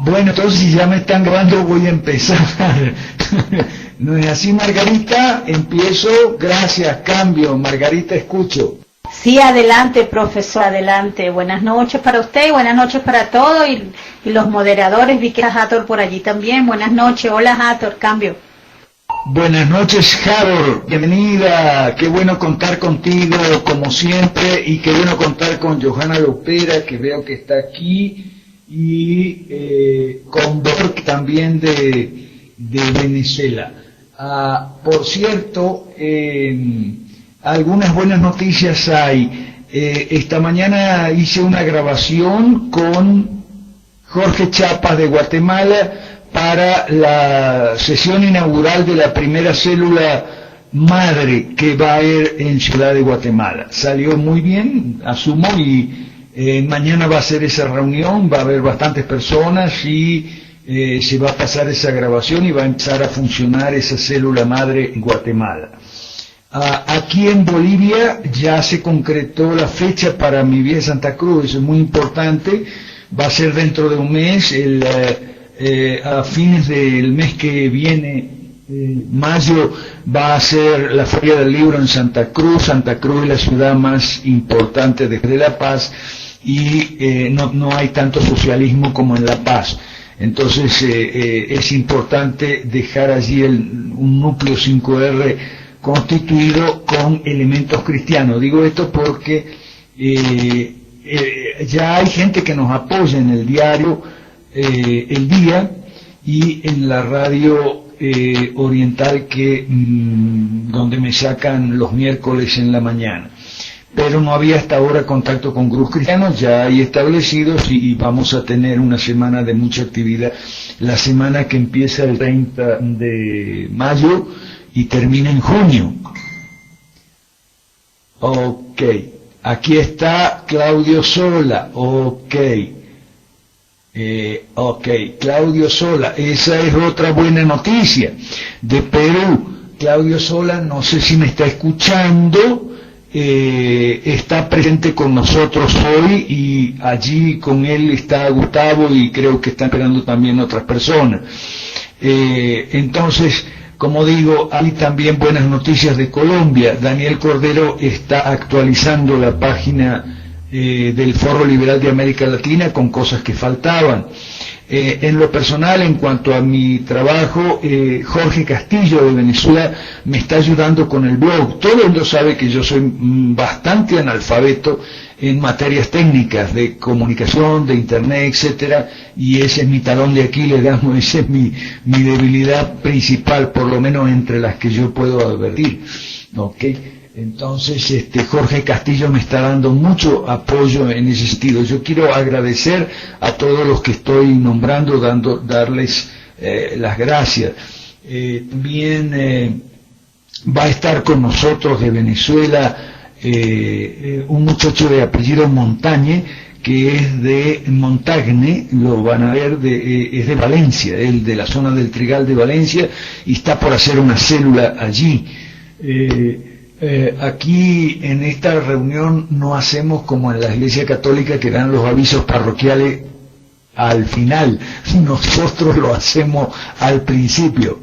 Bueno, entonces si ya me están grabando voy a empezar. ¿No es así, Margarita? Empiezo. Gracias, cambio. Margarita, escucho. Sí, adelante, profesor, adelante. Buenas noches para usted y buenas noches para todos y los moderadores. Vi que está Hathor por allí también. Buenas noches. Hola, Hathor, cambio. Buenas noches, Hathor. Bienvenida. Qué bueno contar contigo, como siempre, y qué bueno contar con Johanna Lopera, que veo que está aquí, y con Dork también de Venezuela. Por cierto, algunas buenas noticias hay. Esta mañana hice una grabación con Jorge Chapas de Guatemala para la sesión inaugural de la primera célula madre que va a haber en Ciudad de Guatemala. Salió muy bien, asumo, y mañana va a ser esa reunión, va a haber bastantes personas y se va a pasar esa grabación y va a empezar a funcionar esa célula madre en Guatemala. Aquí en Bolivia ya se concretó la fecha para mi viaje a Santa Cruz, eso es muy importante, va a ser dentro de un mes, a fines del mes que viene, mayo, va a ser la Feria del Libro en Santa Cruz. Santa Cruz es la ciudad más importante de La Paz y no hay tanto socialismo como en La Paz. Entonces es importante dejar allí un núcleo 5R constituido con elementos cristianos. Digo esto porque ya hay gente que nos apoya en el diario El Día y en la radio oriental donde me sacan los miércoles en la mañana. Pero no había hasta ahora contacto con grupos cristianos, ya hay establecidos y vamos a tener una semana de mucha actividad. La semana que empieza el 30 de mayo y termina en junio. Ok, aquí está Claudio Sola, ok, Claudio Sola, esa es otra buena noticia de Perú. Claudio Sola, no sé si me está escuchando, está presente con nosotros hoy y allí con él está Gustavo y creo que están esperando también otras personas. Entonces, como digo, hay también buenas noticias de Colombia. Daniel Cordero está actualizando la página del Foro Liberal de América Latina con cosas que faltaban. En lo personal, en cuanto a mi trabajo, Jorge Castillo de Venezuela me está ayudando con el blog. Todo el mundo sabe que yo soy bastante analfabeto en materias técnicas de comunicación, de internet, etcétera, y ese es mi talón de Aquiles, digamos, esa es mi debilidad principal, por lo menos entre las que yo puedo advertir. ¿Okay? Entonces, Jorge Castillo me está dando mucho apoyo en ese sentido. Yo quiero agradecer a todos los que estoy nombrando, darles las gracias. También va a estar con nosotros de Venezuela un muchacho de apellido Montañe, que es de Montagne, lo van a ver, es de Valencia, él de la zona del Trigal de Valencia, y está por hacer una célula allí. Aquí en esta reunión no hacemos como en la Iglesia Católica, que dan los avisos parroquiales al final, nosotros lo hacemos al principio.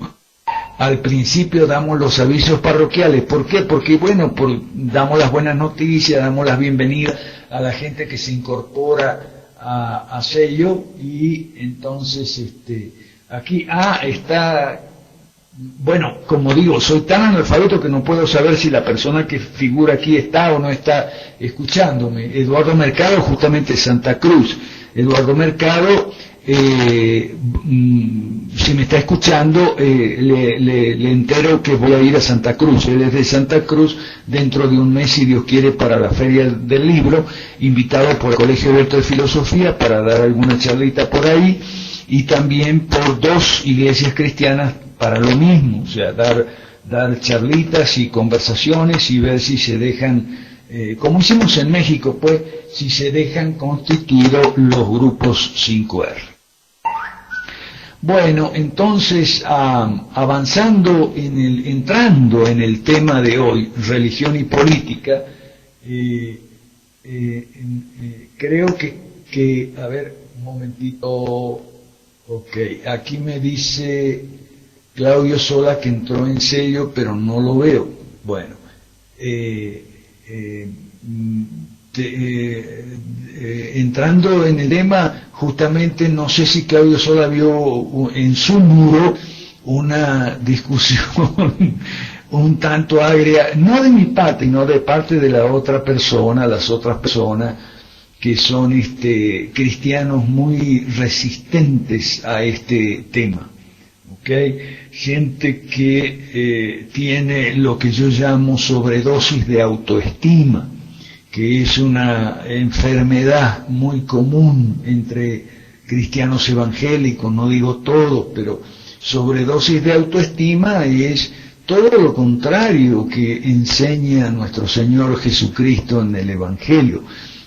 Al principio damos los avisos parroquiales. ¿Por qué? Porque, bueno, damos las buenas noticias, damos las bienvenidas a la gente que se incorpora a Sello, y entonces aquí está. Bueno, como digo, soy tan analfabeto que no puedo saber si la persona que figura aquí está o no está escuchándome. Eduardo Mercado, justamente Santa Cruz. Eduardo Mercado, si me está escuchando, le entero que voy a ir a Santa Cruz. Él es de Santa Cruz, dentro de un mes, si Dios quiere, para la Feria del Libro, invitado por el Colegio Abierto de Filosofía para dar alguna charlita por ahí, y también por 2 iglesias cristianas para lo mismo, o sea, dar charlitas y conversaciones y ver si se dejan, como hicimos en México, pues, si se dejan constituidos los grupos 5R. Bueno, entonces, entrando en el tema de hoy, religión y política, creo que, a ver, un momentito, Ok, aquí me dice Claudio Sola que entró en serio, pero no lo veo. Bueno, entrando en el tema, justamente no sé si Claudio Sola vio en su muro una discusión un tanto agria, no de mi parte, sino de parte de la otra persona, las otras personas que son cristianos muy resistentes a este tema. ¿Okay? Gente que tiene lo que yo llamo sobredosis de autoestima, que es una enfermedad muy común entre cristianos evangélicos, no digo todos, pero sobredosis de autoestima es todo lo contrario que enseña nuestro Señor Jesucristo en el Evangelio,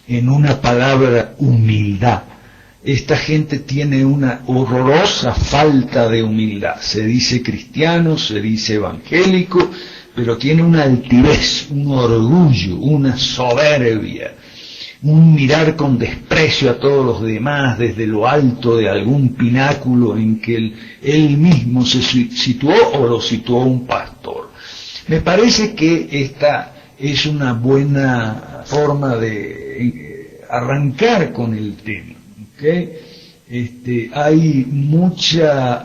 en una palabra, humildad. Esta gente tiene una horrorosa falta de humildad. Se dice cristiano, se dice evangélico, pero tiene una altivez, un orgullo, una soberbia, un mirar con desprecio a todos los demás desde lo alto de algún pináculo en que él mismo se situó o lo situó un pastor. Me parece que esta es una buena forma de arrancar con el tema. ¿Okay? Hay mucha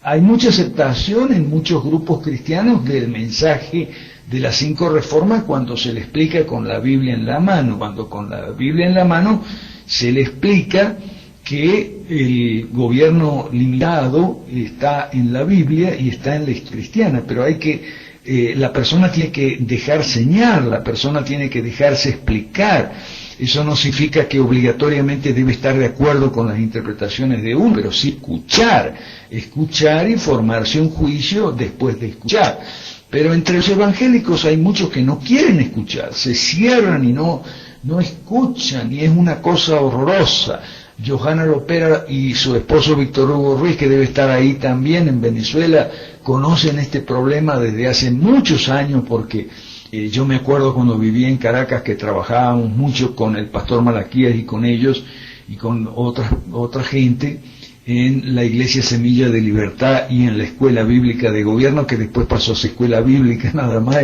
aceptación en muchos grupos cristianos del mensaje de las 5 reformas cuando se le explica con la Biblia en la mano, cuando con la Biblia en la mano se le explica que el gobierno limitado está en la Biblia y está en la cristiana, pero la persona tiene que dejar señal, la persona tiene que dejarse explicar. Eso no significa que obligatoriamente debe estar de acuerdo con las interpretaciones de uno, pero sí escuchar y formarse un juicio después de escuchar. Pero entre los evangélicos hay muchos que no quieren escuchar, se cierran y no escuchan, y es una cosa horrorosa. Johanna Lopera y su esposo Víctor Hugo Ruiz, que debe estar ahí también en Venezuela, conocen este problema desde hace muchos años, porque yo me acuerdo cuando vivía en Caracas que trabajábamos mucho con el pastor Malaquías y con ellos y con otra gente en la Iglesia Semilla de Libertad y en la Escuela Bíblica de Gobierno, que después pasó a ser Escuela Bíblica nada más,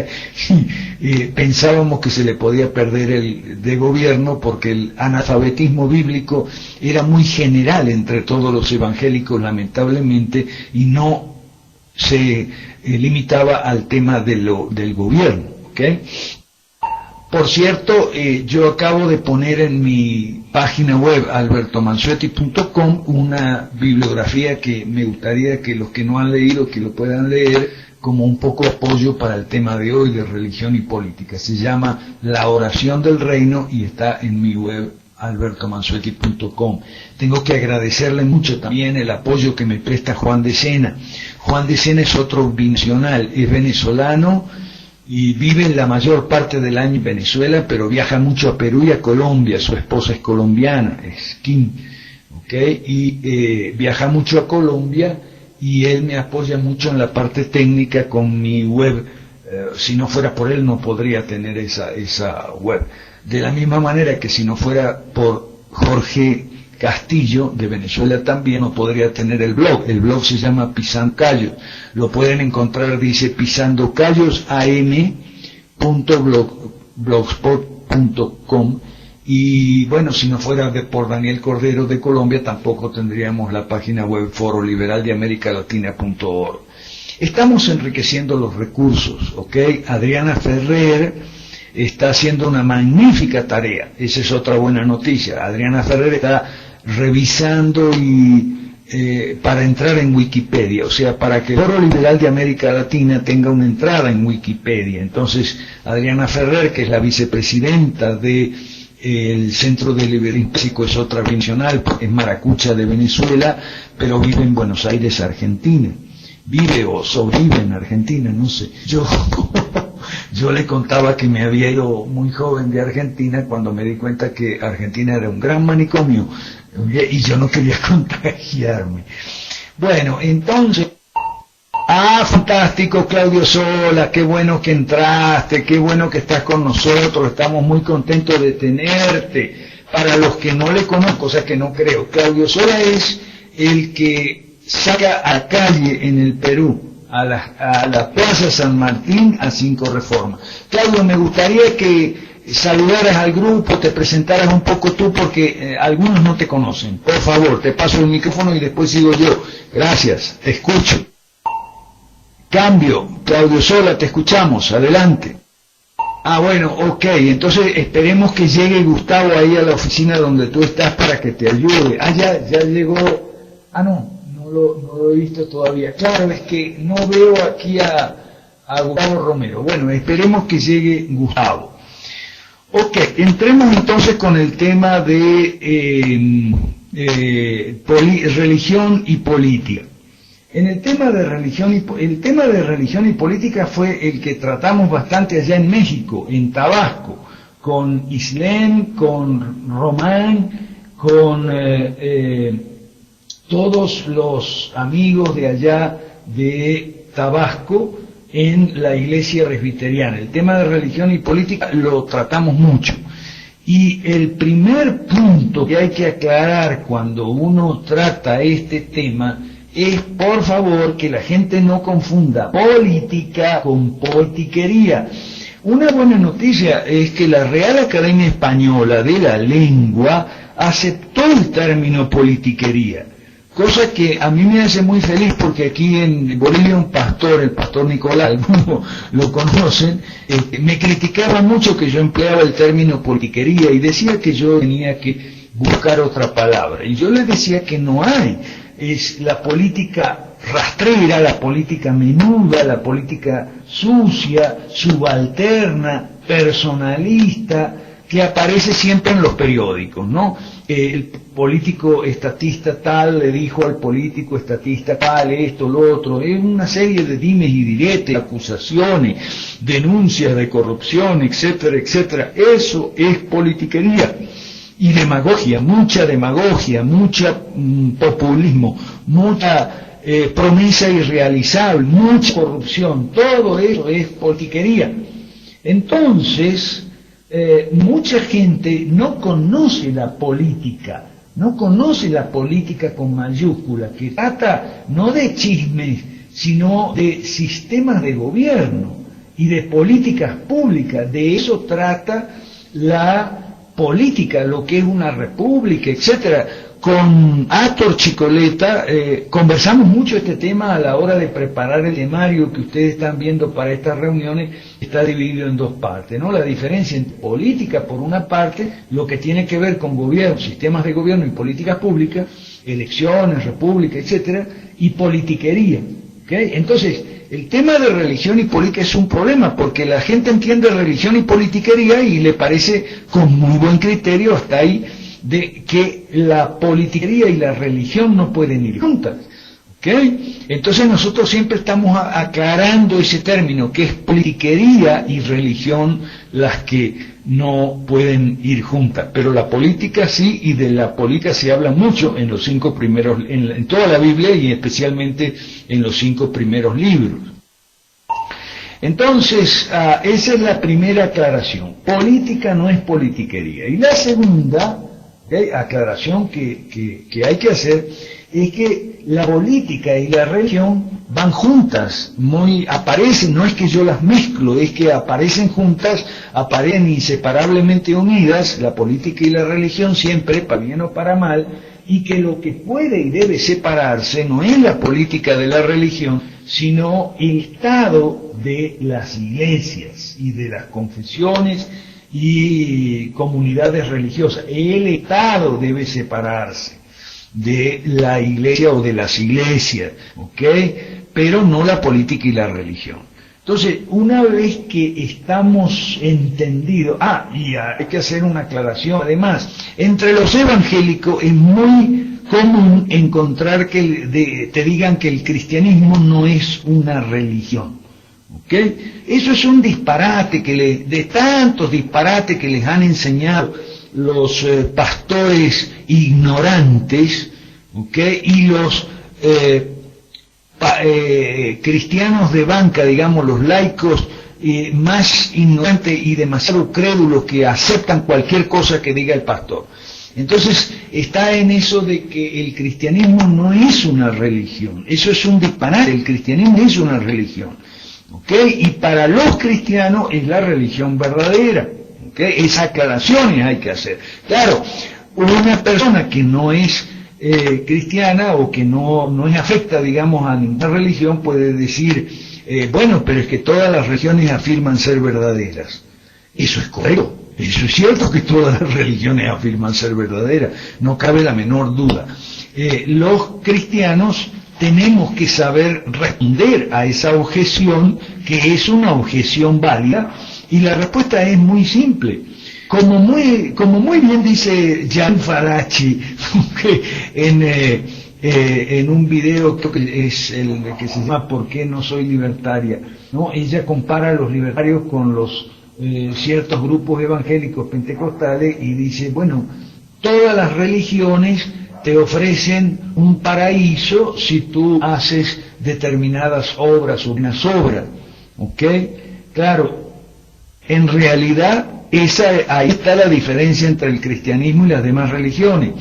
y pensábamos que se le podía perder el de gobierno porque el analfabetismo bíblico era muy general entre todos los evangélicos, lamentablemente, y no se limitaba al tema del gobierno. ¿Okay? Por cierto, yo acabo de poner en mi página web albertomansueti.com una bibliografía que me gustaría que los que no han leído, que lo puedan leer como un poco apoyo para el tema de hoy de religión y política. Se llama La Oración del Reino y está en mi web albertomansueti.com. Tengo que agradecerle mucho también el apoyo que me presta Juan de Sena. Juan de Sena es otro binacional, es venezolano y vive la mayor parte del año en Venezuela, pero viaja mucho a Perú y a Colombia. Su esposa es colombiana, es Kim, ¿okay? Y viaja mucho a Colombia y él me apoya mucho en la parte técnica con mi web. Si no fuera por él no podría tener esa web. De la misma manera que si no fuera por Jorge Castillo de Venezuela también no podría tener el blog. El blog se llama Pisando Callos. Lo pueden encontrar, dice pisandocallosam.blogspot.com. Y bueno, si no fuera por Daniel Cordero de Colombia tampoco tendríamos la página web foroliberaldeamericalatina.org. Estamos enriqueciendo los recursos, ¿ok? Adriana Ferrer está haciendo una magnífica tarea. Esa es otra buena noticia. Adriana Ferrer está revisando para entrar en Wikipedia, o sea, para que el Foro Liberal de América Latina tenga una entrada en Wikipedia. Entonces, Adriana Ferrer, que es la vicepresidenta del Centro de Liberalismo Básico, es otra binacional, es maracucha de Venezuela, pero vive en Buenos Aires, Argentina. Vive o sobrevive en Argentina, no sé. Yo le contaba que me había ido muy joven de Argentina cuando me di cuenta que Argentina era un gran manicomio y yo no quería contagiarme. Bueno, entonces, fantástico, Claudio Sola, qué bueno que entraste, qué bueno que estás con nosotros, estamos muy contentos de tenerte. Para los que no le conozco, o sea que no creo, Claudio Sola es el que saca a calle en el Perú, a la Plaza San Martín, a 5 Reformas. Claudio, me gustaría que saludaras al grupo, te presentaras un poco tú, porque algunos no te conocen. Por favor, te paso el micrófono y después sigo yo. Gracias, te escucho. Cambio, Claudio Sola, te escuchamos, adelante. Ah, bueno, ok, entonces esperemos que llegue Gustavo ahí a la oficina donde tú estás para que te ayude. Ah, ya llegó. Ah, no lo he visto todavía. Claro, es que no veo aquí a Gustavo Romero. Bueno, esperemos que llegue Gustavo. Ok, entremos entonces con el tema de religión y política. En el tema de religión y política fue el que tratamos bastante allá en México, en Tabasco, con Islén, con Román, con todos los amigos de allá de Tabasco en la iglesia presbiteriana. El tema de religión y política lo tratamos mucho. Y el primer punto que hay que aclarar cuando uno trata este tema es, por favor, que la gente no confunda política con politiquería. Una buena noticia es que la Real Academia Española de la Lengua aceptó el término politiquería, cosa que a mí me hace muy feliz, porque aquí en Bolivia un pastor, el pastor Nicolás, algunos lo conocen, me criticaba mucho que yo empleaba el término politiquería y decía que yo tenía que buscar otra palabra. Y yo le decía que no hay. Es la política rastrera, la política menuda, la política sucia, subalterna, personalista, que aparece siempre en los periódicos, ¿no? El político estatista tal le dijo al político estatista tal, esto, lo otro. Es una serie de dimes y diretes, acusaciones, denuncias de corrupción, etcétera, etcétera. Eso es politiquería. Y demagogia, mucho populismo, mucha promesa irrealizable, mucha corrupción, todo eso es politiquería. Entonces, mucha gente no conoce la política con mayúscula, que trata no de chismes, sino de sistemas de gobierno y de políticas públicas. De eso trata la política, lo que es una república, etcétera. Con Astor Chicoleta conversamos mucho este tema a la hora de preparar el temario que ustedes están viendo para estas reuniones. Está dividido en 2 partes, ¿no? La diferencia entre política, por una parte, lo que tiene que ver con gobierno, sistemas de gobierno y políticas públicas, elecciones, república, etcétera, y politiquería, ¿okay? Entonces, el tema de religión y política es un problema, porque la gente entiende religión y politiquería y le parece con muy buen criterio hasta ahí de que la politiquería y la religión no pueden ir juntas. ¿Okay? Entonces nosotros siempre estamos aclarando ese término, que es politiquería y religión las que no pueden ir juntas, pero la política sí, y de la política se habla mucho en los 5 primeros, en toda la Biblia y especialmente en los 5 primeros libros. Entonces, esa es la primera aclaración. Política no es politiquería. Y la segunda aclaración que hay que hacer es que la política y la religión van juntas, aparecen, no es que yo las mezclo, es que aparecen juntas, aparecen inseparablemente unidas, la política y la religión siempre, para bien o para mal, y que lo que puede y debe separarse no es la política de la religión, sino el estado de las iglesias y de las confesiones y comunidades religiosas. El estado debe separarse de la iglesia o de las iglesias, ¿ok? Pero no la política y la religión. Entonces, una vez que estamos entendidos, y hay que hacer una aclaración, además, entre los evangélicos es muy común encontrar que te digan que el cristianismo no es una religión, ¿ok? Eso es un disparate, de tantos disparates que les han enseñado los pastores ignorantes, ¿ok? Y los cristianos de banca, digamos, los laicos más ignorantes y demasiado crédulos que aceptan cualquier cosa que diga el pastor. Entonces está en eso de que el cristianismo no es una religión, eso es un disparate, el cristianismo es una religión, ¿ok? Y para los cristianos es la religión verdadera, ¿ok? Esas aclaraciones hay que hacer. Claro, una persona que no es cristiana o que no es afecta, digamos, a ninguna religión puede decir, bueno, pero es que todas las religiones afirman ser verdaderas. Eso es correcto. Eso es cierto que todas las religiones afirman ser verdaderas, no cabe la menor duda. Los cristianos tenemos que saber responder a esa objeción, que es una objeción válida, y la respuesta es muy simple. Como muy bien dice Jan Farachi en un video, creo que es el que se llama ¿Por qué no soy libertaria? ¿No? Ella compara a los libertarios con los ciertos grupos evangélicos pentecostales y dice, bueno, todas las religiones te ofrecen un paraíso si tú haces determinadas obras o unas obras, ¿ok? Claro, en realidad ahí está la diferencia entre el cristianismo y las demás religiones.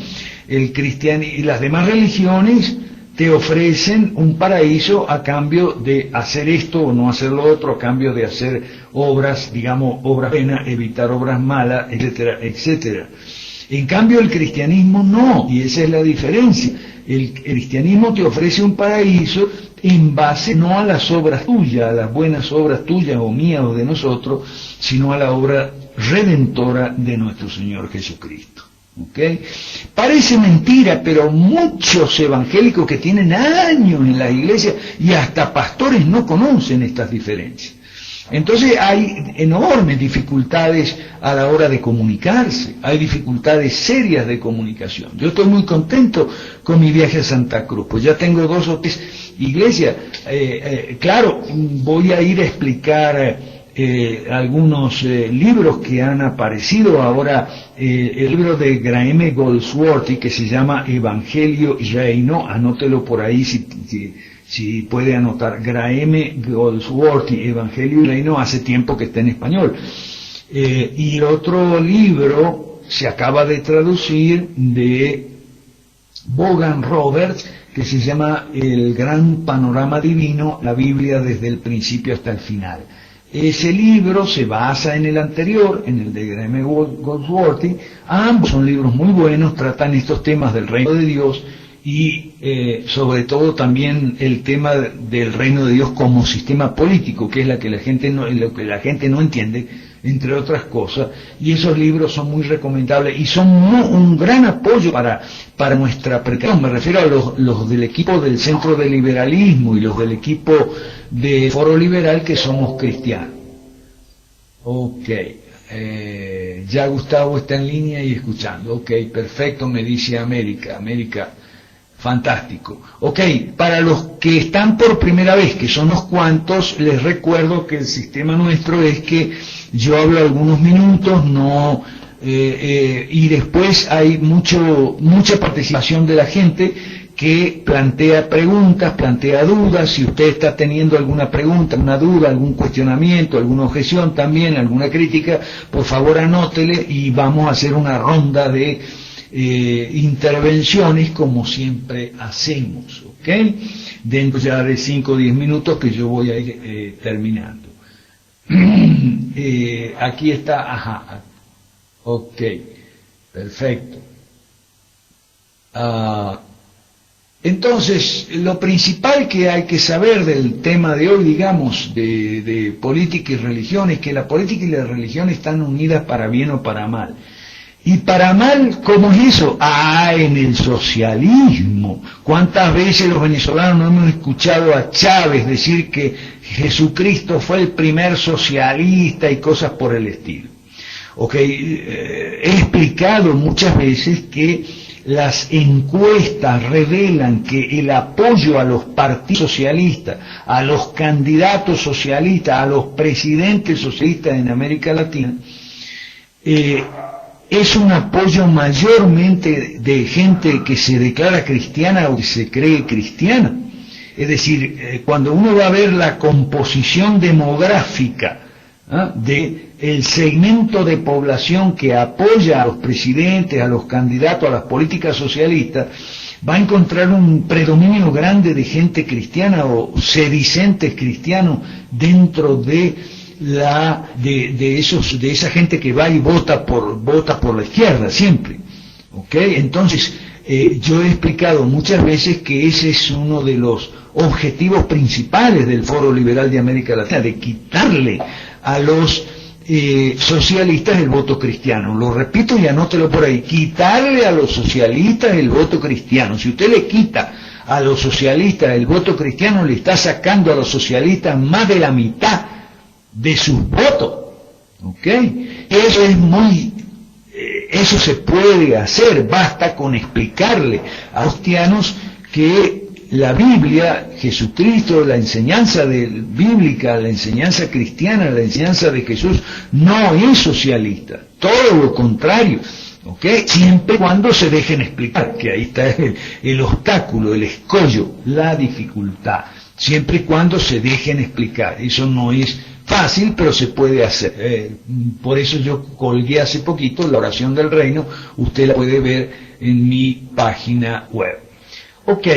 Y las demás religiones te ofrecen un paraíso a cambio de hacer esto o no hacer lo otro, a cambio de hacer obras, digamos, obras buenas, evitar obras malas, etcétera, etcétera. En cambio el cristianismo no, y esa es la diferencia. El cristianismo te ofrece un paraíso en base no a las obras tuyas, a las buenas obras tuyas o mías o de nosotros, sino a la obra redentora de nuestro Señor Jesucristo. ¿Okay? Parece mentira, pero muchos evangélicos que tienen años en las iglesias y hasta pastores no conocen estas diferencias. Entonces hay enormes dificultades a la hora de comunicarse, hay dificultades serias de comunicación. Yo estoy muy contento con mi viaje a Santa Cruz, pues ya tengo 2 o 3 iglesias. Claro, voy a ir a explicar algunos libros que han aparecido ahora, el libro de Graham Goldsworthy que se llama Evangelio y Reino, anótelo por ahí si puede anotar, Graham Goldsworthy, Evangelio y Reino, hace tiempo que está en español. Y otro libro se acaba de traducir de Vaughan Roberts, que se llama El Gran Panorama Divino, la Biblia desde el principio hasta el final. Ese libro se basa en el anterior, en el de Graham Goldsworthy. Ambos son libros muy buenos, tratan estos temas del reino de Dios y sobre todo también el tema del reino de Dios como sistema político, que es lo que la gente no entiende, entre otras cosas, y esos libros son muy recomendables y son un gran apoyo para nuestra predicación. Me refiero a los del equipo del Centro de Liberalismo y los del equipo de Foro Liberal que somos cristianos. Ok, ya Gustavo está en línea y escuchando. Ok, perfecto, me dice América, fantástico. Ok, para los que están por primera vez, que son unos cuantos, les recuerdo que el sistema nuestro es que yo hablo algunos minutos, y después hay mucha participación de la gente que plantea preguntas, plantea dudas. Si usted está teniendo alguna pregunta, una duda, algún cuestionamiento, alguna objeción también, alguna crítica, por favor anótele y vamos a hacer una ronda de intervenciones como siempre hacemos, ¿ok? Dentro ya de 5 o 10 minutos que yo voy a ir terminando. Aquí está, ajá, ok, perfecto. Entonces, lo principal que hay que saber del tema de hoy, digamos, de política y religión, es que la política y la religión están unidas para bien o para mal. Y para mal, ¿cómo es eso? En el socialismo. ¿Cuántas veces los venezolanos no hemos escuchado a Chávez decir que Jesucristo fue el primer socialista y cosas por el estilo? He explicado muchas veces que las encuestas revelan que el apoyo a los partidos socialistas, a los candidatos socialistas, a los presidentes socialistas en América Latina, es un apoyo mayormente de gente que se declara cristiana o que se cree cristiana. Es decir, cuando uno va a ver la composición demográfica de el segmento de población que apoya a los presidentes, a los candidatos, a las políticas socialistas, va a encontrar un predominio grande de gente cristiana o sedicentes cristianos dentro de esa gente que va y vota por la izquierda siempre. ¿Okay? Entonces, yo he explicado muchas veces que ese es uno de los objetivos principales del Foro Liberal de América Latina, de quitarle a los socialistas el voto cristiano. Lo repito y anótelo por ahí: quitarle a los socialistas el voto cristiano. Si usted le quita a los socialistas el voto cristiano, le está sacando a los socialistas más de la mitad de sus votos. ¿Ok? Eso es eso se puede hacer, basta con explicarle a los cristianos que la Biblia, Jesucristo, la enseñanza bíblica, la enseñanza cristiana, la enseñanza de Jesús no es socialista, todo lo contrario, ¿ok? Siempre y cuando se dejen explicar, que ahí está el obstáculo, el escollo, la dificultad, siempre y cuando se dejen explicar. Eso no es fácil, pero se puede hacer. Por eso yo colgué hace poquito la oración del reino, usted la puede ver en mi página web. Ok,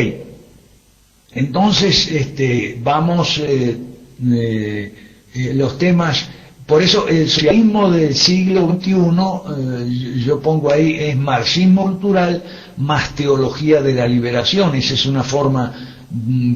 entonces vamos los temas. Por eso el socialismo del siglo XXI, yo pongo ahí, es marxismo cultural más teología de la liberación. Esa es una forma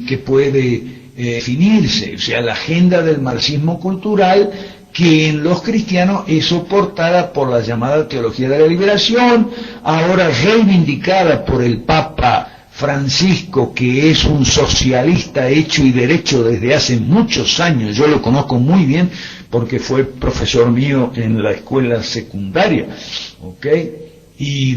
que puede definirse, o sea, la agenda del marxismo cultural, que en los cristianos es soportada por la llamada teología de la liberación, ahora reivindicada por el Papa Francisco, que es un socialista hecho y derecho desde hace muchos años. Yo lo conozco muy bien porque fue profesor mío en la escuela secundaria, ¿ok? Y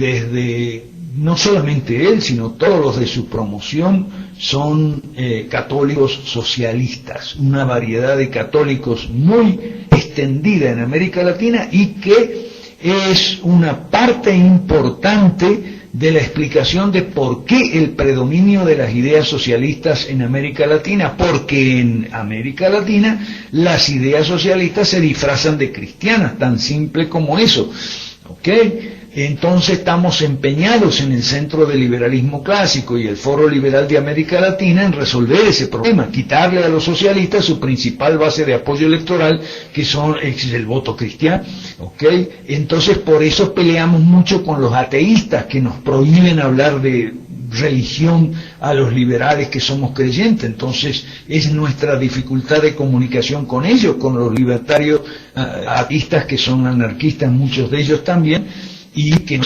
no solamente él, sino todos los de su promoción son católicos socialistas, una variedad de católicos muy extendida en América Latina, y que es una parte importante de la explicación de por qué el predominio de las ideas socialistas en América Latina, porque en América Latina las ideas socialistas se disfrazan de cristianas, tan simple como eso, ¿ok? Entonces estamos empeñados en el Centro de Liberalismo Clásico y el Foro Liberal de América Latina en resolver ese problema, quitarle a los socialistas su principal base de apoyo electoral, que es el voto cristiano, ¿ok? Entonces por eso peleamos mucho con los ateístas, que nos prohíben hablar de religión a los liberales que somos creyentes. Entonces es nuestra dificultad de comunicación con ellos, con los libertarios ateístas, que son anarquistas, muchos de ellos también, y que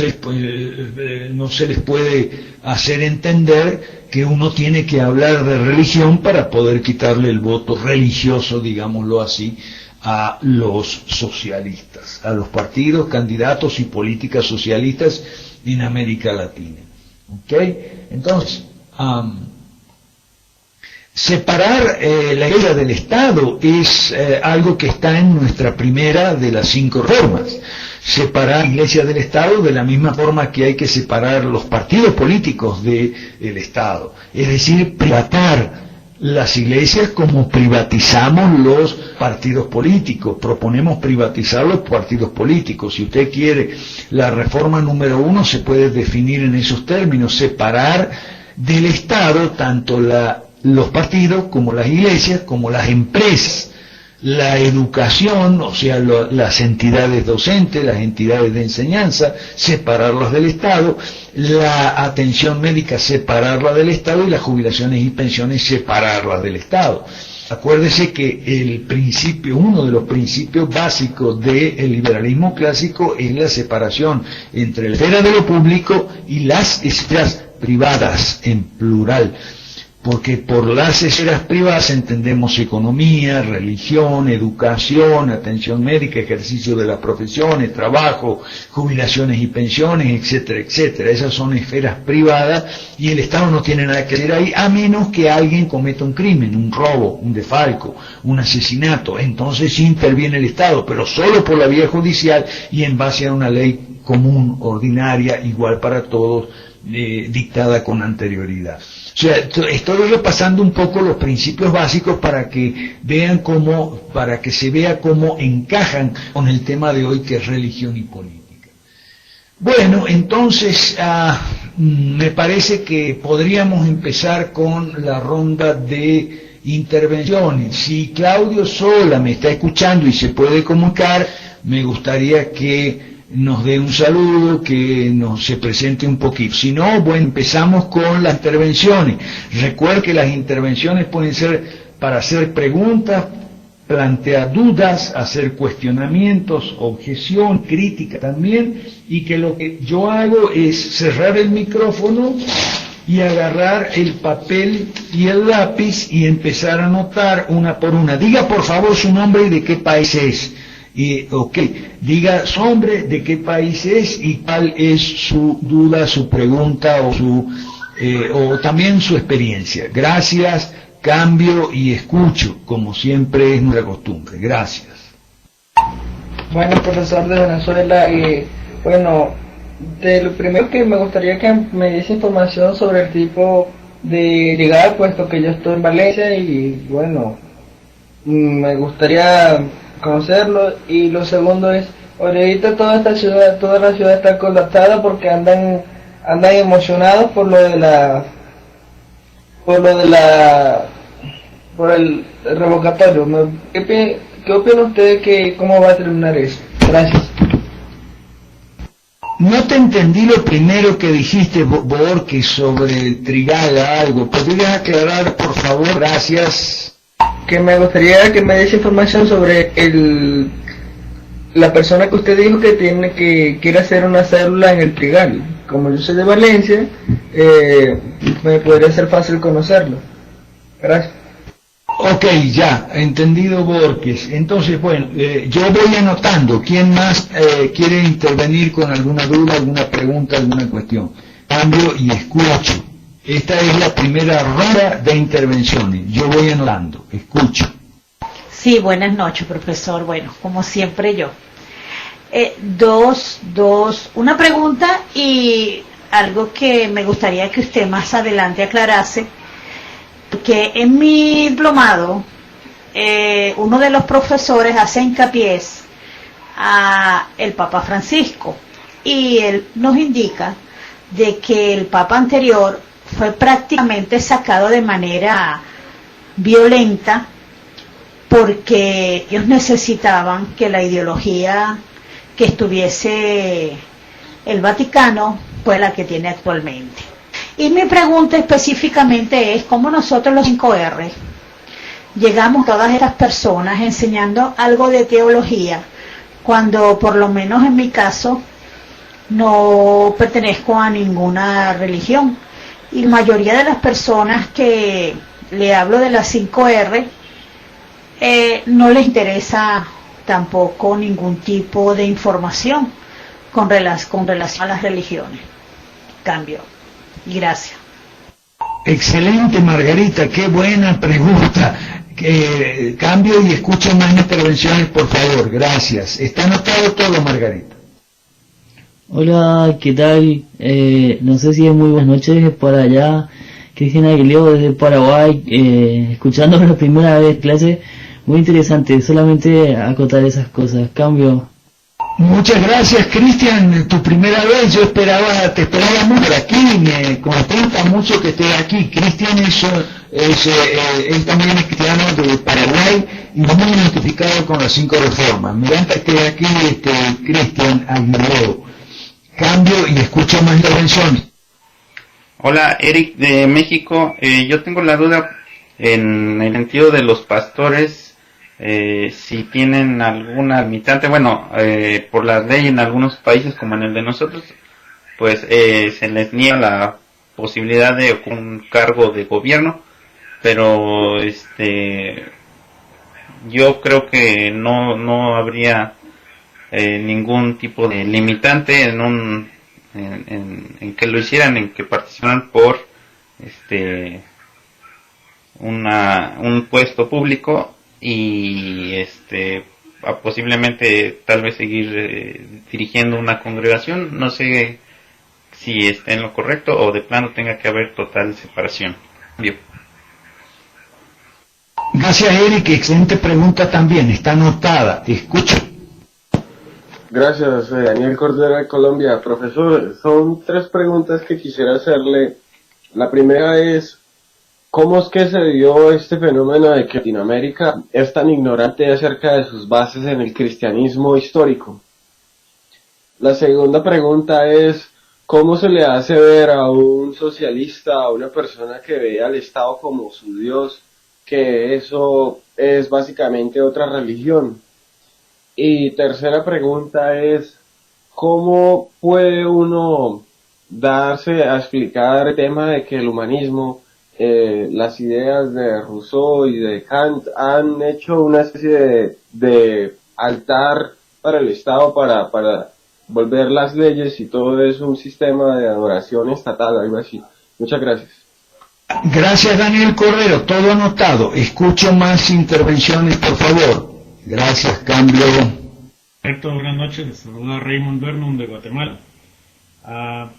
no se les puede hacer entender que uno tiene que hablar de religión para poder quitarle el voto religioso, digámoslo así, a los socialistas, a los partidos, candidatos y políticas socialistas en América Latina. ¿Ok? Entonces, separar la Iglesia del Estado es algo que está en nuestra primera de las 5 reformas. Separar la Iglesia del Estado de la misma forma que hay que separar los partidos políticos del Estado. Es decir, privatizar las iglesias como privatizamos los partidos políticos. Proponemos privatizar los partidos políticos. Si usted quiere la reforma número 1, se puede definir en esos términos: separar del Estado tanto los partidos como las iglesias, como las empresas, la educación, o sea, las entidades docentes, las entidades de enseñanza, separarlas del Estado, la atención médica, separarla del Estado, y las jubilaciones y pensiones, separarlas del Estado. Acuérdese que uno de los principios básicos del liberalismo clásico es la separación entre la esfera de lo público y las esferas privadas, en plural. Porque por las esferas privadas entendemos economía, religión, educación, atención médica, ejercicio de las profesiones, trabajo, jubilaciones y pensiones, etcétera, etcétera. Esas son esferas privadas y el Estado no tiene nada que hacer ahí, a menos que alguien cometa un crimen, un robo, un desfalco, un asesinato. Entonces sí interviene el Estado, pero solo por la vía judicial y en base a una ley común, ordinaria, igual para todos, dictada con anterioridad. O sea, estoy repasando un poco los principios básicos para que se vea cómo encajan con el tema de hoy, que es religión y política. Bueno, entonces me parece que podríamos empezar con la ronda de intervenciones. Si Claudio Sola me está escuchando y se puede comunicar, me gustaría que nos dé un saludo, que se presente un poquito. Si no, bueno, empezamos con las intervenciones. Recuerda que las intervenciones pueden ser para hacer preguntas, plantear dudas, hacer cuestionamientos, objeción, crítica también, y que lo que yo hago es cerrar el micrófono y agarrar el papel y el lápiz y empezar a anotar una por una. Diga por favor su nombre y de qué país es. Diga su nombre, de qué país es y cuál es su duda, su pregunta o también su experiencia. Gracias, cambio y escucho, como siempre es nuestra costumbre. Gracias. Bueno, profesor de Venezuela, bueno, de lo primero que me gustaría que me diese información sobre el tipo de brigada, puesto que yo estoy en Valencia y bueno, me gustaría conocerlo. Y lo segundo es, ahorita toda la ciudad está colapsada porque andan emocionados por el revocatorio. ¿Qué opina usted cómo va a terminar eso? Gracias. No te entendí lo primero que dijiste, Borges, sobre el Trigal, algo. ¿Podrías aclarar, por favor? Gracias. Que me gustaría que me diese información sobre la persona que usted dijo que quiere hacer una célula en el Trigal. Como yo soy de Valencia, me podría ser fácil conocerlo. Gracias. Ok, ya, entendido, Borges. Entonces, bueno, yo voy anotando. ¿Quién más quiere intervenir con alguna duda, alguna pregunta, alguna cuestión? Cambio y escucho. Esta es la primera ronda de intervenciones. Yo voy anotando, escucho. Sí, buenas noches, profesor. Bueno, como siempre yo. Una pregunta y algo que me gustaría que usted más adelante aclarase, que en mi diplomado uno de los profesores hace hincapié a el Papa Francisco y él nos indica de que el Papa anterior fue prácticamente sacado de manera violenta porque ellos necesitaban que la ideología que estuviese el Vaticano fue la que tiene actualmente. Y mi pregunta específicamente es cómo nosotros los 5R llegamos a todas estas personas enseñando algo de teología cuando por lo menos en mi caso no pertenezco a ninguna religión. Y la mayoría de las personas que le hablo de las 5R no les interesa tampoco ningún tipo de información con relación a las religiones. Cambio. Y gracias. Excelente, Margarita, qué buena pregunta. Cambio y escucho más intervenciones, por favor. Gracias. Está anotado todo, Margarita. Hola, ¿qué tal? No sé si es muy buenas noches por allá. Cristian Aguileo desde Paraguay, escuchando por la primera vez clase. Muy interesante, solamente acotar esas cosas. Cambio. Muchas gracias, Cristian. Tu primera vez, te esperaba mucho por aquí. Me contenta mucho que estés aquí. Cristian él también es cristiano de Paraguay y muy identificado con las 5 reformas. Me encanta que estés aquí, Cristian Aguileo. Cambio y escucho más intervenciones. Hola, Eric de México. Yo tengo la duda en el sentido de los pastores, si tienen alguna limitante. Bueno, por la ley en algunos países como en el de nosotros, pues se les niega la posibilidad de un cargo de gobierno, pero yo creo que no habría ningún tipo de limitante en que lo hicieran, en que participaran por un puesto público y posiblemente tal vez seguir dirigiendo una congregación. No sé si está en lo correcto o de plano tenga que haber total separación. Bien. Gracias, Eric. Excelente pregunta también. Está anotada. Te escucho. Gracias, Daniel Cordero de Colombia. Profesor, son 3 preguntas que quisiera hacerle. La primera es, ¿cómo es que se dio este fenómeno de que Latinoamérica es tan ignorante acerca de sus bases en el cristianismo histórico? La segunda pregunta es, ¿cómo se le hace ver a un socialista, a una persona que ve al Estado como su Dios, que eso es básicamente otra religión? Y tercera pregunta es, ¿cómo puede uno darse a explicar el tema de que el humanismo, las ideas de Rousseau y de Kant han hecho una especie de altar para el Estado, para volver las leyes y todo eso un sistema de adoración estatal, algo así? Muchas gracias. Gracias, Daniel Cordero. Todo anotado. Escucho más intervenciones, por favor. Gracias, cambio. Alberto, buenas noches. Les saluda Raymond Bernum de Guatemala.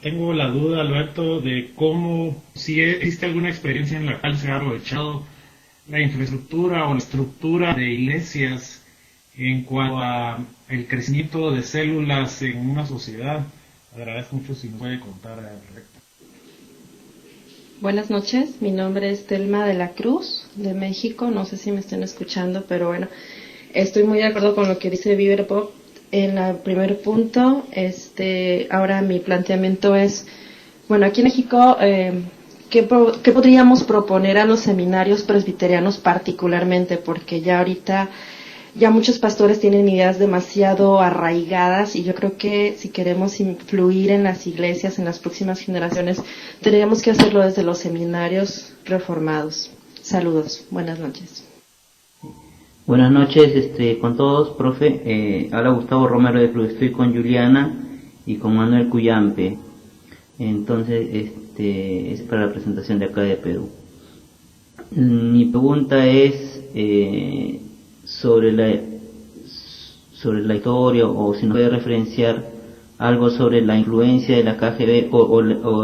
Tengo la duda, Alberto, de cómo, si existe alguna experiencia en la cual se ha aprovechado la infraestructura o la estructura de iglesias en cuanto a el crecimiento de células en una sociedad. Agradezco mucho si nos puede contar al respecto. Buenas noches, mi nombre es Telma de la Cruz, de México. No sé si me están escuchando, pero bueno, estoy muy de acuerdo con lo que dice Bieberpop en el primer punto. Ahora mi planteamiento es, bueno, aquí en México, ¿qué podríamos proponer a los seminarios presbiterianos particularmente? Porque ya ahorita ya muchos pastores tienen ideas demasiado arraigadas y yo creo que si queremos influir en las iglesias, en las próximas generaciones, tendríamos que hacerlo desde los seminarios reformados. Saludos, buenas noches. Buenas noches con todos, profe. Habla Gustavo Romero de Club. Estoy con Juliana y con Manuel Cuyampe. Entonces, es para la presentación de acá de Perú. Mi pregunta es sobre la historia, o si nos puede referenciar algo sobre la influencia de la KGB o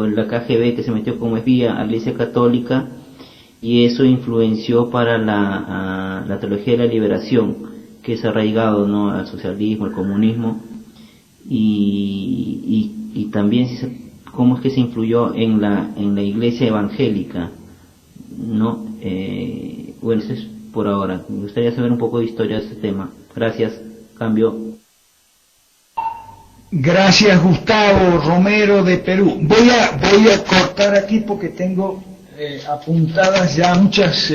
la KGB que se metió como espía a la Iglesia Católica, y eso influenció para la teología de la liberación, que es arraigado, ¿no?, al socialismo, al comunismo, y también cómo es que se influyó en la Iglesia evangélica, ¿no? Bueno, eso es por ahora. Me gustaría saber un poco de historia de este tema. Gracias. Cambio. Gracias, Gustavo Romero de Perú. Voy a cortar aquí porque tengo apuntadas ya muchas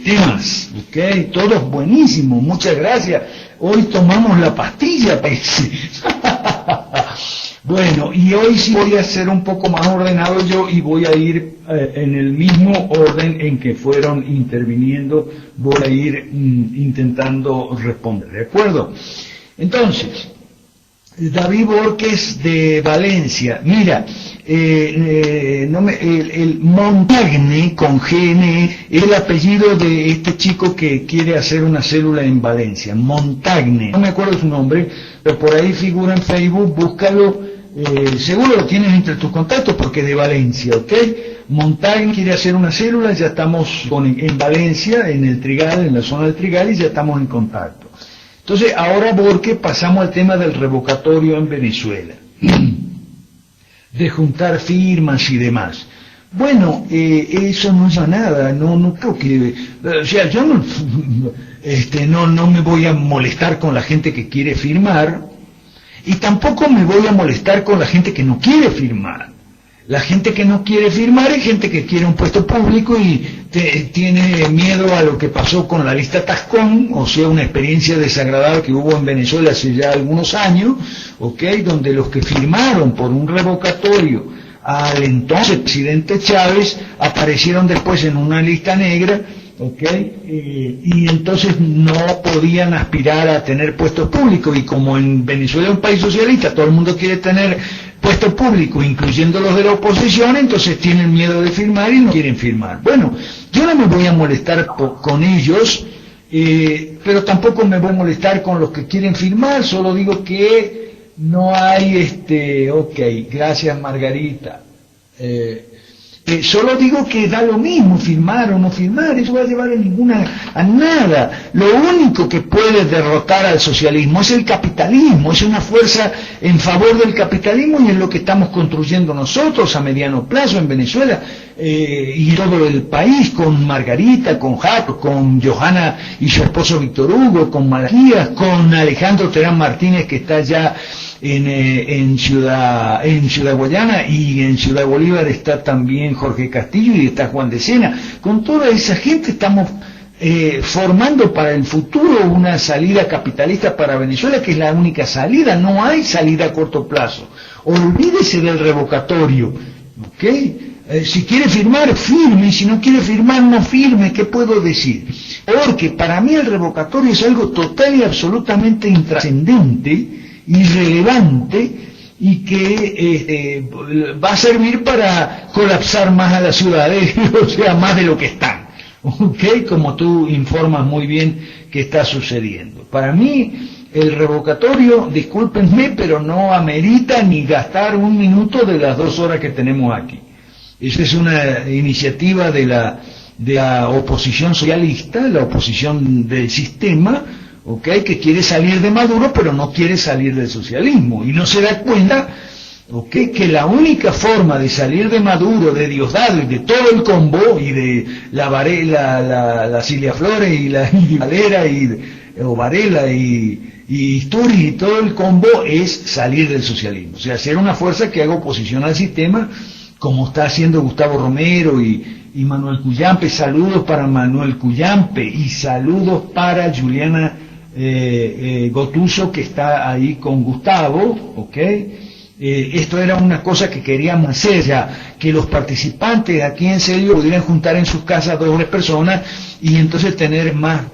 temas, ¿ok? Todos buenísimos, muchas gracias. Hoy tomamos la pastilla, parece. Bueno, y hoy sí voy a ser un poco más ordenado yo y voy a ir en el mismo orden en que fueron interviniendo, voy a ir intentando responder, ¿de acuerdo? Entonces, David Borges de Valencia, mira, el Montagne con GNE es el apellido de este chico que quiere hacer una célula en Valencia, Montagne, no me acuerdo su nombre, pero por ahí figura en Facebook, búscalo, seguro lo tienes entre tus contactos porque es de Valencia, ¿ok? Montagne quiere hacer una célula, ya estamos en Valencia, en el Trigal, en la zona del Trigal, y ya estamos en contacto. Entonces, ahora porque pasamos al tema del revocatorio en Venezuela, de juntar firmas y demás. Bueno, eso no es nada, no creo que, o sea, yo no me voy a molestar con la gente que quiere firmar, y tampoco me voy a molestar con la gente que no quiere firmar. La gente que no quiere firmar es gente que quiere un puesto público y tiene miedo a lo que pasó con la lista Tascón, o sea, una experiencia desagradable que hubo en Venezuela hace ya algunos años, ¿ok? Donde los que firmaron por un revocatorio al entonces presidente Chávez aparecieron después en una lista negra, ¿ok? Y entonces no podían aspirar a tener puestos públicos, y como en Venezuela es un país socialista, todo el mundo quiere tener puesto público, incluyendo los de la oposición, entonces tienen miedo de firmar y no quieren firmar. Bueno, yo no me voy a molestar con ellos, pero tampoco me voy a molestar con los que quieren firmar, solo digo que no hay ok, gracias Margarita. Solo digo que da lo mismo firmar o no firmar, eso va a llevar a nada. Lo único que puede derrotar al socialismo es el capitalismo, es una fuerza en favor del capitalismo, y es lo que estamos construyendo nosotros a mediano plazo en Venezuela y todo el país, con Margarita, con Jaco, con Johanna y su esposo Víctor Hugo, con Malaquías, con Alejandro Terán Martínez, que está ya en Ciudad Guayana, y en Ciudad Bolívar está también Jorge Castillo y está Juan de Sena. Con toda esa gente estamos formando para el futuro una salida capitalista para Venezuela, que es la única salida. No hay salida a corto plazo. Olvídese del revocatorio, ¿ok? Si quiere firmar, firme, y si no quiere firmar, no firme. ¿Qué puedo decir? Porque para mí el revocatorio es algo total y absolutamente intrascendente, irrelevante, y que va a servir para colapsar más a las ciudades, o sea, más de lo que están, ¿ok? Como tú informas muy bien que está sucediendo. Para mí el revocatorio, discúlpenme, pero no amerita ni gastar un minuto de las 2 horas que tenemos aquí. Esa es una iniciativa de la oposición socialista, la oposición del sistema, ¿ok? Que quiere salir de Maduro, pero no quiere salir del socialismo, y no se da cuenta, ¿ok? Que la única forma de salir de Maduro, de Diosdado y de todo el combo, y de la Cilia Flores y la Valera o Varela y Isturiz y todo el combo, es salir del socialismo, o sea, ser una fuerza que haga oposición al sistema, como está haciendo Gustavo Romero y Manuel Cuyampe. Saludos para Manuel Cuyampe y saludos para Juliana Gotuso, que está ahí con Gustavo, ¿ok? Esto era una cosa que queríamos hacer ya, que los participantes aquí en serio pudieran juntar en sus casas 2 o 3 personas, y entonces tener más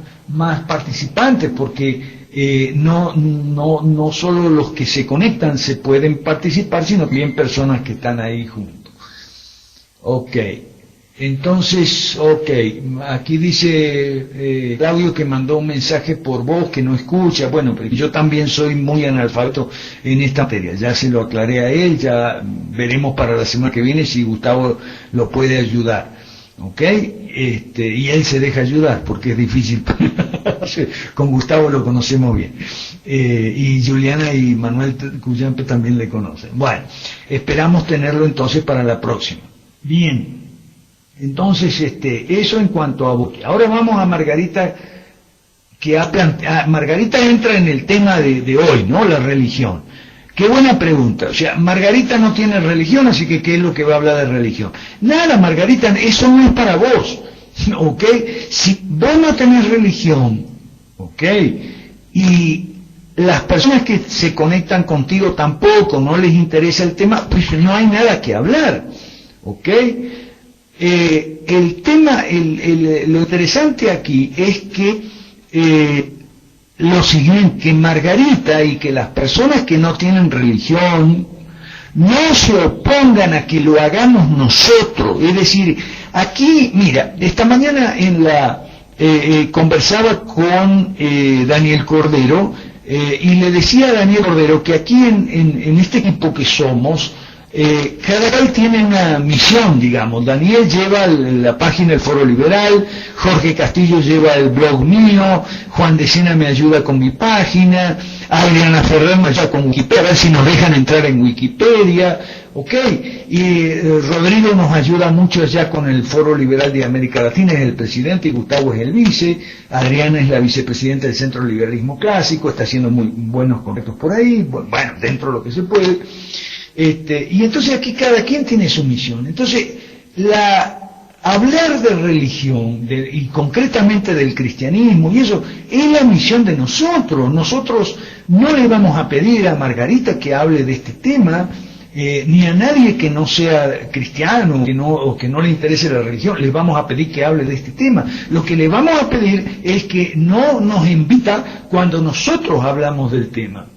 participantes, porque no solo los que se conectan se pueden participar, sino también personas que están ahí juntos. Ok, entonces, aquí dice Claudio que mandó un mensaje por voz que no escucha. Bueno, pero yo también soy muy analfabeto en esta materia, ya se lo aclaré a él, ya veremos para la semana que viene si Gustavo lo puede ayudar, ok, y él se deja ayudar porque es difícil. Con Gustavo lo conocemos bien, y Juliana y Manuel Cuyampe también le conocen. Bueno, esperamos tenerlo entonces para la próxima. Bien, entonces eso en cuanto a Boqui. Ahora vamos a Margarita, que Margarita entra en el tema de hoy, ¿no? La religión. Qué buena pregunta. O sea, Margarita no tiene religión, así que ¿qué es lo que va a hablar de religión? Nada, Margarita, eso no es para vos, ¿ok? Si vos no tenés religión, ¿ok? Y las personas que se conectan contigo tampoco, no les interesa el tema, pues no hay nada que hablar, ¿ok? El tema, lo interesante aquí es que lo siguiente, que Margarita y que las personas que no tienen religión no se opongan a que lo hagamos nosotros. Es decir, aquí, mira, esta mañana conversaba con Daniel Cordero, y le decía a Daniel Cordero que aquí en este equipo que somos, cada cual tiene una misión, digamos. Daniel lleva la página del Foro Liberal, Jorge Castillo lleva el blog mío, Juan de Sena me ayuda con mi página, Adriana Ferrer me ayuda con Wikipedia, a ver si nos dejan entrar en Wikipedia, ¿ok? Y Rodrigo nos ayuda mucho ya con el Foro Liberal de América Latina, es el presidente, y Gustavo es el vice, Adriana es la vicepresidenta del Centro Liberalismo Clásico, está haciendo muy buenos contactos por ahí, bueno, dentro de lo que se puede. Y entonces aquí cada quien tiene su misión. Entonces, hablar de religión, y concretamente del cristianismo, y eso, es la misión de nosotros. Nosotros no le vamos a pedir a Margarita que hable de este tema, ni a nadie que no sea cristiano o que no le interese la religión, le vamos a pedir que hable de este tema. Lo que le vamos a pedir es que no nos invita cuando nosotros hablamos del tema,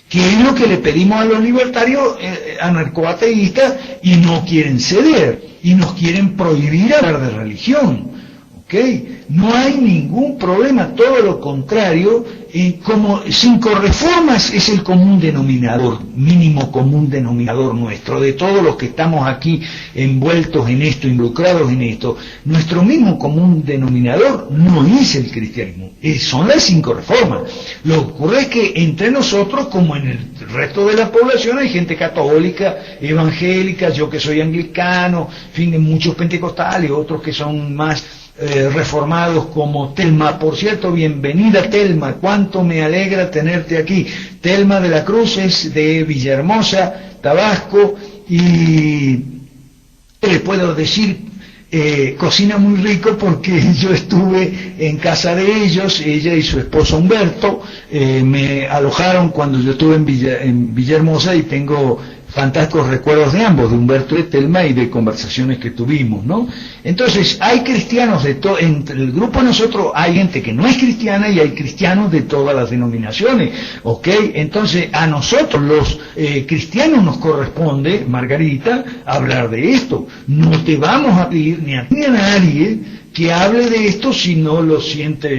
que es lo que le pedimos a los libertarios anarcoateístas, y no quieren ceder, y nos quieren prohibir hablar de religión, ¿ok? No hay ningún problema, todo lo contrario, como 5 reformas es el común denominador, mínimo común denominador nuestro, de todos los que estamos aquí envueltos en esto, involucrados en esto. Nuestro mismo común denominador no es el cristianismo, son las 5 reformas. Lo que ocurre es que entre nosotros, como en el resto de la población, hay gente católica, evangélica, yo que soy anglicano, en fin, muchos pentecostales, otros que son más reformados, como Telma. Por cierto, bienvenida Telma, cuánto me alegra tenerte aquí. Telma de la Cruz es de Villahermosa, Tabasco, y le puedo decir, cocina muy rico porque yo estuve en casa de ellos, ella y su esposo Humberto, me alojaron cuando yo estuve en Villahermosa, y tengo fantásticos recuerdos de ambos, de Humberto y de Telma, y de conversaciones que tuvimos, ¿no? Entonces, hay cristianos de todo, entre el grupo de nosotros hay gente que no es cristiana y hay cristianos de todas las denominaciones, ¿ok? Entonces, a nosotros los cristianos nos corresponde, Margarita, hablar de esto. No te vamos a pedir ni a ti ni a nadie que hable de esto si no lo siente,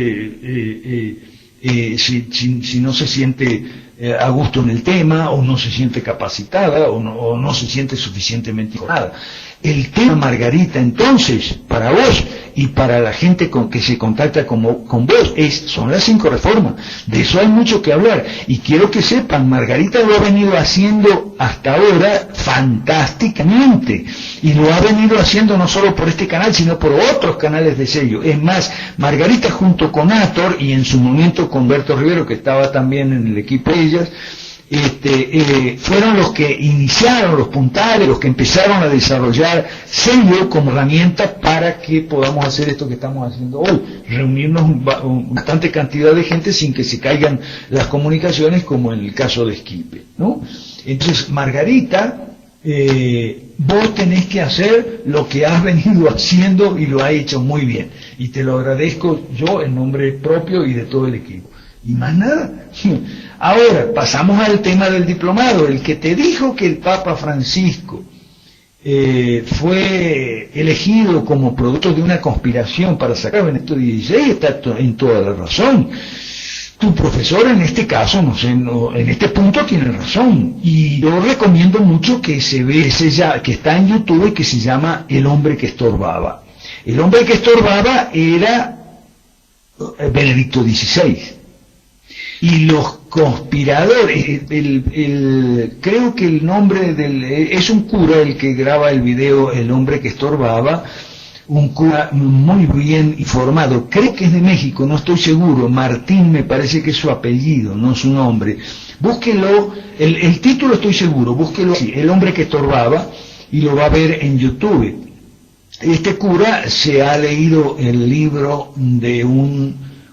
si no se siente a gusto en el tema, o no se siente capacitada, o no se siente suficientemente informada. El tema, Margarita, entonces, para vos y para la gente con que se contacta con vos, son las 5 reformas. De eso hay mucho que hablar. Y quiero que sepan, Margarita lo ha venido haciendo hasta ahora fantásticamente. Y lo ha venido haciendo no solo por este canal, sino por otros canales de sello. Es más, Margarita junto con Ator, y en su momento con Berto Rivero, que estaba también en el equipo de ellas, fueron los que iniciaron, los puntales, los que empezaron a desarrollar sello como herramienta para que podamos hacer esto que estamos haciendo hoy, reunirnos bastante cantidad de gente sin que se caigan las comunicaciones, como en el caso de Esquipe, ¿no? Entonces, Margarita, vos tenés que hacer lo que has venido haciendo, y lo has hecho muy bien, y te lo agradezco yo en nombre propio y de todo el equipo. Y más nada. Ahora, pasamos al tema del diplomado. El que te dijo que el Papa Francisco fue elegido como producto de una conspiración para sacar a Benedicto XVI está en toda la razón. Tu profesor en este caso, en este punto tiene razón. Y yo recomiendo mucho que que está en YouTube y que se llama El hombre que estorbaba. El hombre que estorbaba era Benedicto XVI. Y los conspiradores, creo que el nombre es un cura el que graba el video El hombre que estorbaba, un cura muy bien informado, creo que es de México, no estoy seguro, Martín me parece que es su apellido, no su nombre. Búsquelo, el título estoy seguro, búsquelo así, El hombre que estorbaba, y lo va a ver en YouTube. Este cura se ha leído el libro de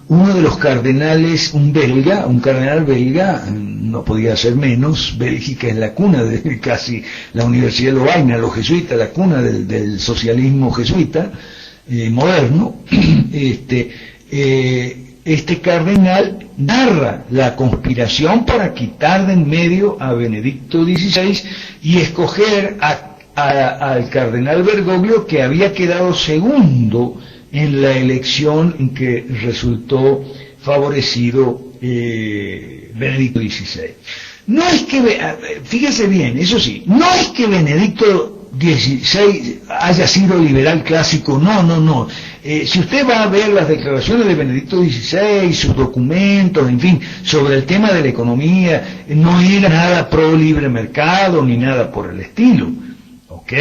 uno de los cardenales, un cardenal belga, no podía ser menos. Bélgica es la cuna de casi la Universidad de Lovaina, los jesuitas, la cuna del socialismo jesuita moderno. Este cardenal narra la conspiración para quitar de en medio a Benedicto XVI y escoger al cardenal Bergoglio, que había quedado segundo en la elección en que resultó favorecido Benedicto XVI. No es que, fíjese bien, eso sí, no es que Benedicto XVI haya sido liberal clásico, no. Si usted va a ver las declaraciones de Benedicto XVI, sus documentos, en fin, sobre el tema de la economía, no era nada pro libre mercado ni nada por el estilo, ¿ok?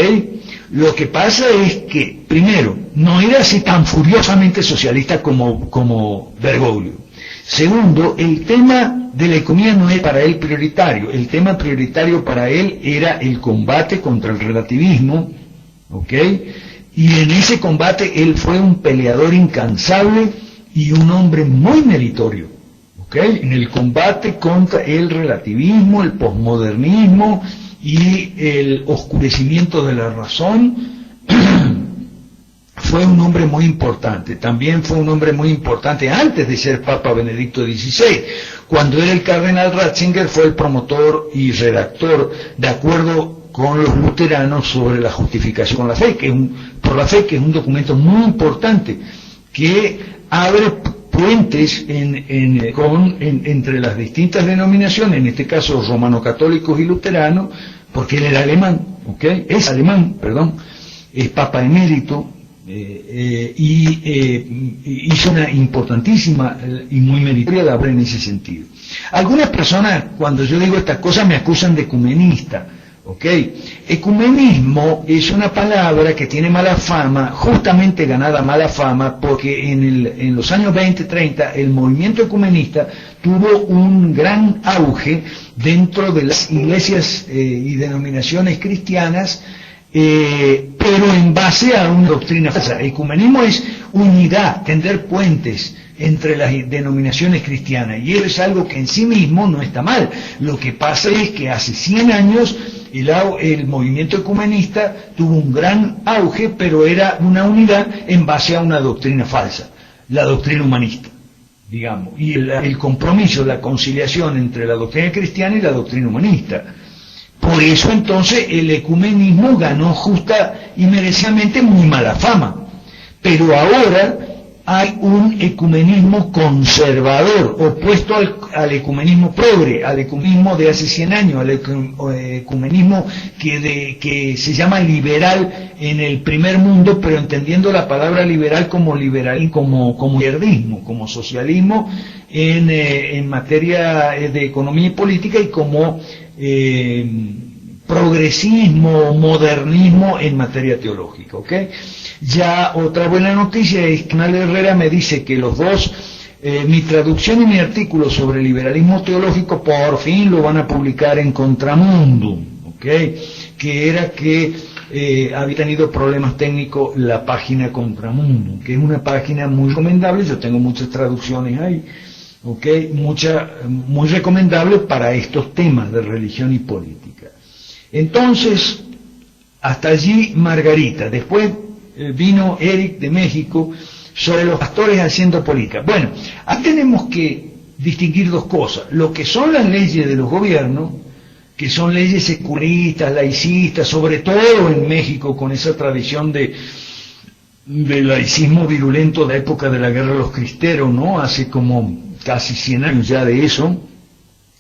Lo que pasa es que, primero, no era así tan furiosamente socialista como Bergoglio. Segundo, el tema de la economía no es para él prioritario. El tema prioritario para él era el combate contra el relativismo, ¿ok? Y en ese combate él fue un peleador incansable y un hombre muy meritorio, ¿ok? En el combate contra el relativismo, el posmodernismo y el oscurecimiento de la razón, fue un hombre muy importante. También fue un hombre muy importante antes de ser Papa Benedicto XVI. Cuando era el cardenal Ratzinger fue el promotor y redactor, de acuerdo con los luteranos, sobre la justificación por la fe, que es un documento muy importante. que abre puentes entre las distintas denominaciones, en este caso romano-católicos y luteranos, porque él era alemán, es alemán, es papa emérito, y hizo una importantísima y muy meritoria labor en ese sentido. Algunas personas, cuando yo digo estas cosas, me acusan de ecumenista. Ecumenismo es una palabra que tiene mala fama, justamente ganada mala fama, porque en los años 20-30 el movimiento ecumenista tuvo un gran auge dentro de las iglesias y denominaciones cristianas, pero en base a una doctrina falsa. Ecumenismo es unidad, tender puentes entre las denominaciones cristianas, y eso es algo que en sí mismo no está mal. Lo que pasa es que hace 100 años el movimiento ecumenista tuvo un gran auge, pero era una unidad en base a una doctrina falsa, la doctrina humanista, digamos, y el compromiso, la conciliación entre la doctrina cristiana y la doctrina humanista. Por eso entonces el ecumenismo ganó justa y merecidamente muy mala fama, pero ahora hay un ecumenismo conservador, opuesto al ecumenismo progre, al ecumenismo de hace 100 años, al ecumenismo que se llama liberal en el primer mundo, pero entendiendo la palabra liberal como liberalismo, como izquierdismo, como socialismo en materia de economía y política, y como progresismo, modernismo en materia teológica, Ya otra buena noticia es que Canal Herrera me dice que los dos, mi traducción y mi artículo sobre liberalismo teológico, por fin lo van a publicar en Contramundo, que era que había tenido problemas técnicos la página Contramundo, que es una página muy recomendable. Yo tengo muchas traducciones ahí, muy recomendable para estos temas de religión y política. Entonces, hasta allí Margarita. Después vino Eric de México sobre los pastores haciendo política. Bueno, ahí tenemos que distinguir dos cosas: lo que son las leyes de los gobiernos, que son leyes secularistas, laicistas, sobre todo en México, con esa tradición de laicismo virulento de la época de la Guerra de los Cristeros, ¿no? Hace como casi 100 años ya de eso.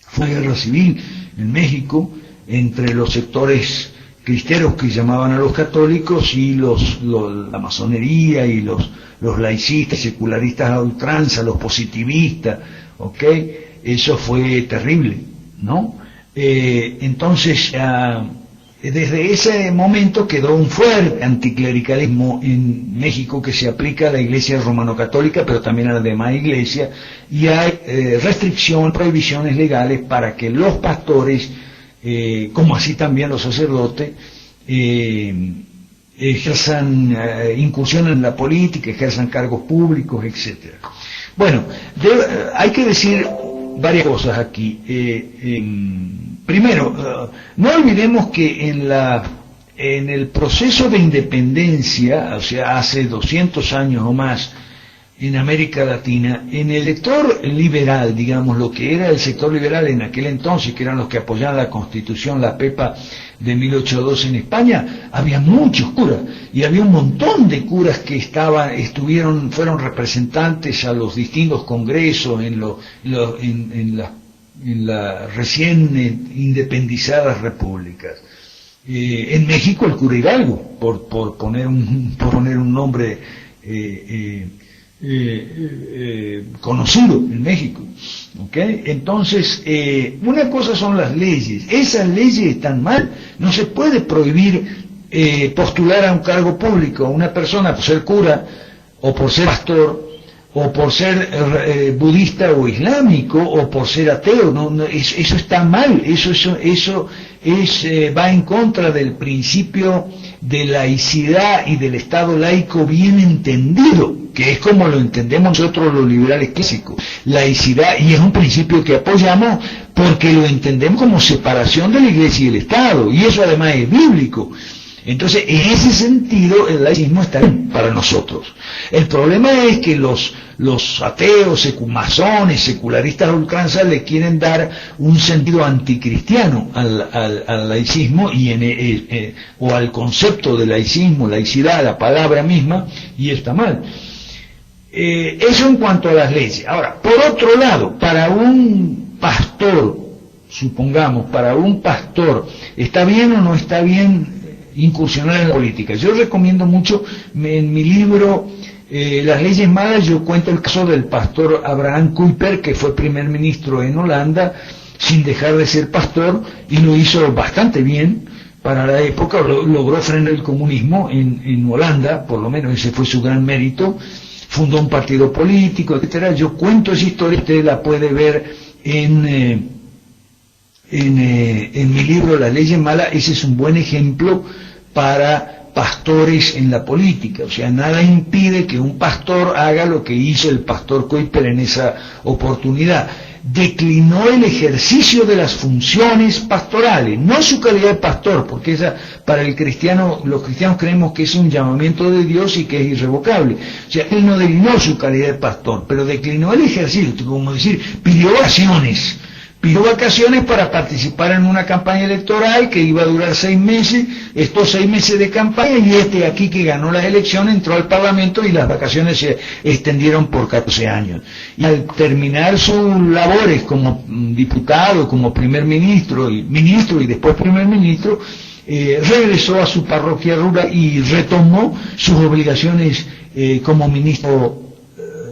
Fue una guerra civil en México entre los sectores cristeros que llamaban a los católicos y la masonería y los laicistas, secularistas a ultranza, los positivistas, eso fue terrible, ¿no? Entonces, desde ese momento quedó un fuerte anticlericalismo en México que se aplica a la iglesia romano-católica, pero también a la demás iglesia, y hay restricciones, prohibiciones legales para que los pastores, como así también los sacerdotes, ejerzan, incursionan en la política, ejerzan cargos públicos, etcétera. Bueno, hay que decir varias cosas aquí. Primero, no olvidemos que en el proceso de independencia, o sea, hace 200 años o más, en América Latina, en el sector liberal, digamos, lo que era el sector liberal en aquel entonces, que eran los que apoyaban la Constitución, la PEPA de 1812 en España, había muchos curas, y había un montón de curas que fueron representantes a los distintos congresos en las recién independizadas repúblicas. En México el cura Hidalgo, por poner un nombre conocido en México, Entonces, una cosa son las leyes. Esas leyes están mal. No se puede prohibir postular a un cargo público a una persona por ser cura o por ser pastor o por ser budista o islámico o por ser ateo. Eso está mal. Eso va en contra del principio de laicidad y del Estado laico bien entendido, que es como lo entendemos nosotros los liberales clásicos. Laicidad, y es un principio que apoyamos porque lo entendemos como separación de la Iglesia y el Estado, y eso además es bíblico. Entonces, en ese sentido, el laicismo está bien para nosotros. El problema es que los ateos, masones, secularistas a ultranza le quieren dar un sentido anticristiano al laicismo o al concepto de laicismo, laicidad, la palabra misma, y está mal. Eso en cuanto a las leyes. Ahora, por otro lado, para un pastor, supongamos, para un pastor, ¿está bien o no está bien incursionar en la política? Yo recomiendo mucho, en mi libro Las leyes malas, yo cuento el caso del pastor Abraham Kuyper, que fue primer ministro en Holanda, sin dejar de ser pastor, y lo hizo bastante bien para la época, logró frenar el comunismo en Holanda, por lo menos ese fue su gran mérito, fundó un partido político, etcétera. Yo cuento esa historia, usted la puede ver en mi libro Las leyes malas. Ese es un buen ejemplo para pastores en la política. O sea, nada impide que un pastor haga lo que hizo el pastor Kuyper en esa oportunidad. Declinó el ejercicio de las funciones pastorales, no su calidad de pastor, porque esa, para el cristiano, los cristianos creemos que es un llamamiento de Dios y que es irrevocable. O sea, él no declinó su calidad de pastor, pero declinó el ejercicio, como decir, pidió vacaciones para participar en una campaña electoral que iba a durar 6 meses, estos 6 meses de campaña, y aquí que ganó las elecciones entró al Parlamento y las vacaciones se extendieron por 14 años. Y al terminar sus labores como diputado, como primer ministro y después primer ministro, regresó a su parroquia rural y retomó sus obligaciones como ministro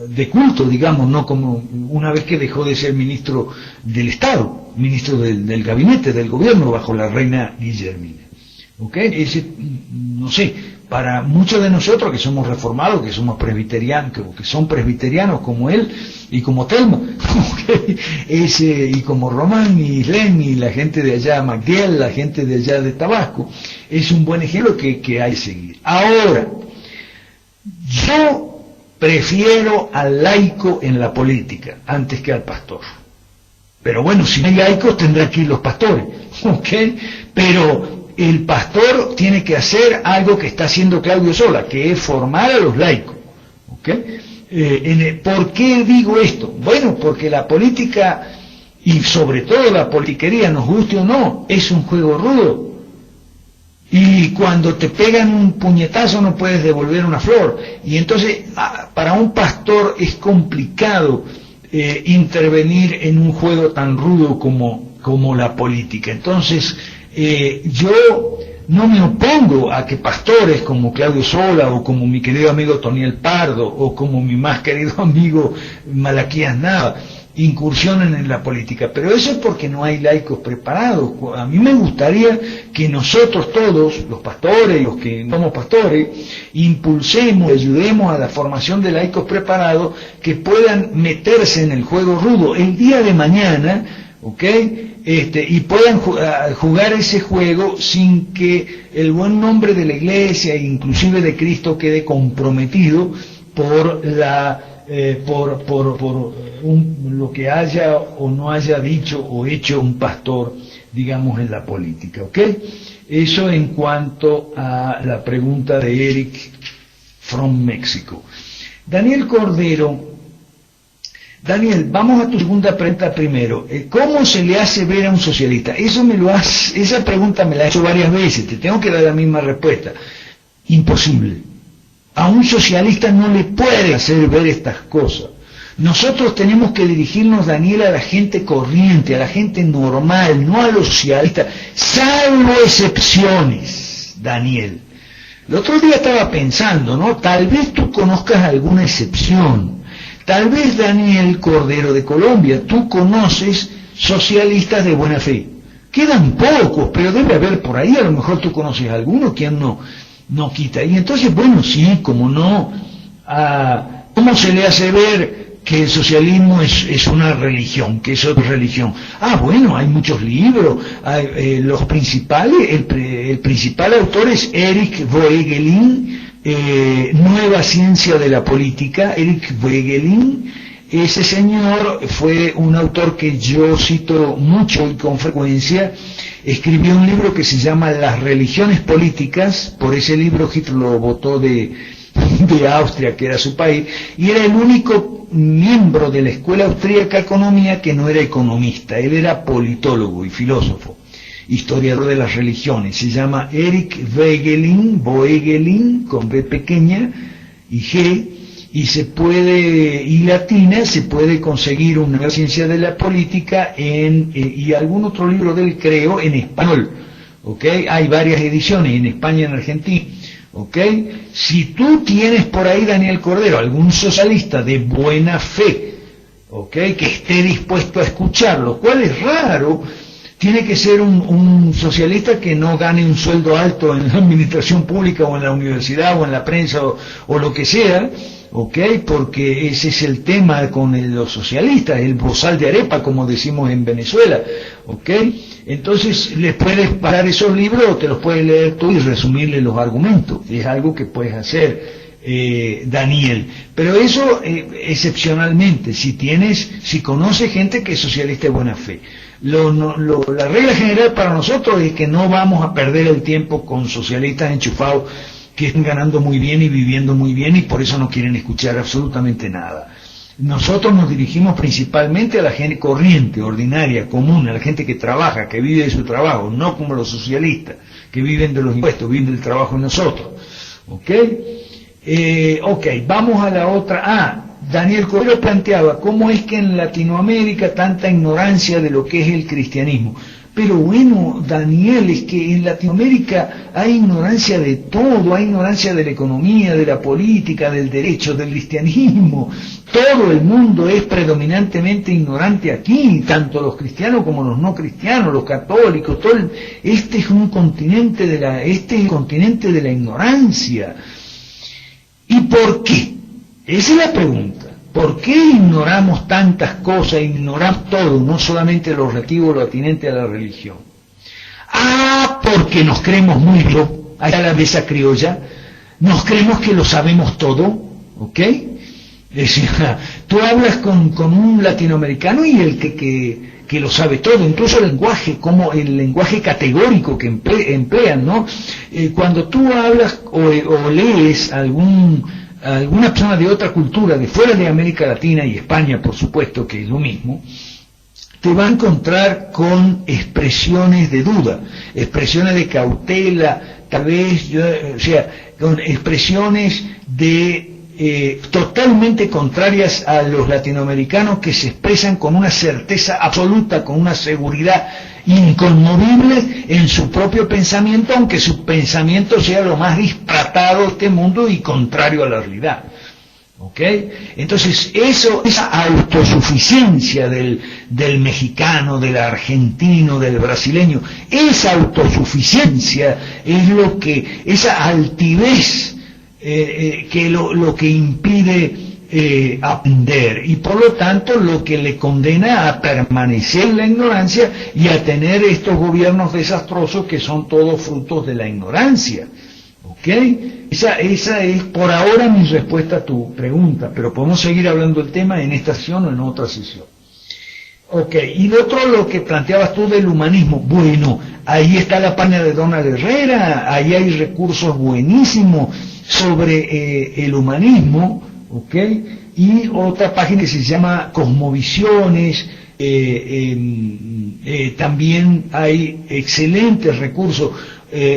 de culto, digamos, no como una vez que dejó de ser ministro del Estado, ministro del gabinete, del gobierno, bajo la reina Guillermina. ¿Ok? No sé, para muchos de nosotros que somos reformados, que somos presbiterianos, que son presbiterianos como él y como Telmo, ¿okay? Y como Román y Len y la gente de allá, Magdiel, la gente de allá de Tabasco, es un buen ejemplo que hay que seguir. Ahora, yo prefiero al laico en la política antes que al pastor. Pero bueno, si no hay laicos tendrá que ir los pastores, ¿ok? Pero el pastor tiene que hacer algo que está haciendo Claudio Sola, que es formar a los laicos, ¿ok? ¿Por qué digo esto? Bueno, porque la política, y sobre todo la politiquería, nos guste o no, es un juego rudo. Y cuando te pegan un puñetazo no puedes devolver una flor. Y entonces para un pastor es complicado intervenir en un juego tan rudo como la política. Entonces yo no me opongo a que pastores como Claudio Sola o como mi querido amigo Toniel Pardo o como mi más querido amigo Malaquías Nava incursionen en la política, pero eso es porque no hay laicos preparados. A mí me gustaría que nosotros todos, los pastores, los que no somos pastores, impulsemos y ayudemos a la formación de laicos preparados que puedan meterse en el juego rudo el día de mañana, ¿ok? Y puedan jugar ese juego sin que el buen nombre de la Iglesia e inclusive de Cristo quede comprometido por lo que haya o no haya dicho o hecho un pastor, digamos, en la política, ¿ok? Eso en cuanto a la pregunta de Eric from México. Daniel Cordero, Daniel, vamos a tu segunda pregunta primero. ¿Cómo se le hace ver a un socialista? Esa pregunta me la he hecho varias veces, te tengo que dar la misma respuesta. Imposible. A un socialista no le puede hacer ver estas cosas. Nosotros tenemos que dirigirnos, Daniel, a la gente corriente, a la gente normal, no a los socialistas, salvo excepciones, Daniel. El otro día estaba pensando, ¿no? Tal vez tú conozcas alguna excepción. Tal vez, Daniel Cordero de Colombia, tú conoces socialistas de buena fe. Quedan pocos, pero debe haber por ahí, a lo mejor tú conoces alguno, quien no quita. Y entonces, bueno, sí, como no, ¿cómo se le hace ver que el socialismo es una religión, que es otra religión? Bueno, hay muchos libros, los principales, el principal autor es Eric Voegelin, Nueva Ciencia de la Política, Eric Voegelin. Ese señor fue un autor que yo cito mucho y con frecuencia. Escribió un libro que se llama Las religiones políticas. Por ese libro Hitler lo votó de Austria, que era su país, y era el único miembro de la Escuela Austríaca de Economía que no era economista. Él era politólogo y filósofo, historiador de las religiones. Se llama Eric Voegelin, con B pequeña y G, y latina, se puede conseguir una ciencia de la política y algún otro libro del creo en español, ¿ok? Hay varias ediciones en España y en Argentina, ¿ok? Si tú tienes por ahí, Daniel Cordero, algún socialista de buena fe, ¿ok? Que esté dispuesto a escuchar, lo cual es raro. Tiene que ser un socialista que no gane un sueldo alto en la administración pública o en la universidad o en la prensa o lo que sea, ¿ok? Porque ese es el tema con los socialistas, el bozal de arepa, como decimos en Venezuela, ¿ok? Entonces les puedes parar esos libros o te los puedes leer tú y resumirle los argumentos. Es algo que puedes hacer, Daniel. Pero eso excepcionalmente, si conoces gente que es socialista de buena fe. La regla general para nosotros es que no vamos a perder el tiempo con socialistas enchufados que están ganando muy bien y viviendo muy bien y por eso no quieren escuchar absolutamente nada. Nosotros nos dirigimos principalmente a la gente corriente, ordinaria, común, a la gente que trabaja, que vive de su trabajo, no como los socialistas, que viven de los impuestos, viven del trabajo de nosotros. ¿Ok? Ok, vamos a la otra. Daniel Cordero planteaba cómo es que en Latinoamérica tanta ignorancia de lo que es el cristianismo. Pero bueno, Daniel, es que en Latinoamérica hay ignorancia de todo, hay ignorancia de la economía, de la política, del derecho, del cristianismo. Todo el mundo es predominantemente ignorante aquí, tanto los cristianos como los no cristianos, los católicos, este es un continente este es el continente de la ignorancia. ¿Y por qué? Esa es la pregunta. ¿Por qué ignoramos tantas cosas, ignoramos todo, no solamente lo relativo, lo atinente a la religión? Porque nos creemos muy bien, allá la besa criolla, nos creemos que lo sabemos todo, ¿ok? Es decir, tú hablas con un latinoamericano y el que lo sabe todo, incluso el lenguaje, como el lenguaje categórico que emplean, ¿no? Cuando tú hablas o lees alguna persona de otra cultura, de fuera de América Latina y España, por supuesto, que es lo mismo, te va a encontrar con expresiones de duda, expresiones de cautela, tal vez, con expresiones totalmente contrarias a los latinoamericanos que se expresan con una certeza absoluta, con una seguridad inconmovible en su propio pensamiento, aunque su pensamiento sea lo más disparatado de este mundo y contrario a la realidad. ¿Ok? Entonces, esa autosuficiencia del mexicano, del argentino, del brasileño, esa autosuficiencia es esa altivez que lo que impide aprender y por lo tanto lo que le condena a permanecer en la ignorancia y a tener estos gobiernos desastrosos que son todos frutos de la ignorancia. ¿Ok? Esa es por ahora mi respuesta a tu pregunta, pero podemos seguir hablando del tema en esta sesión o en otra sesión. Ok, y lo otro, lo que planteabas tú del humanismo, bueno, ahí está la página de Donald Herrera, ahí hay recursos buenísimos sobre el humanismo, ¿ok? Y otra página que se llama Cosmovisiones, también hay excelentes recursos,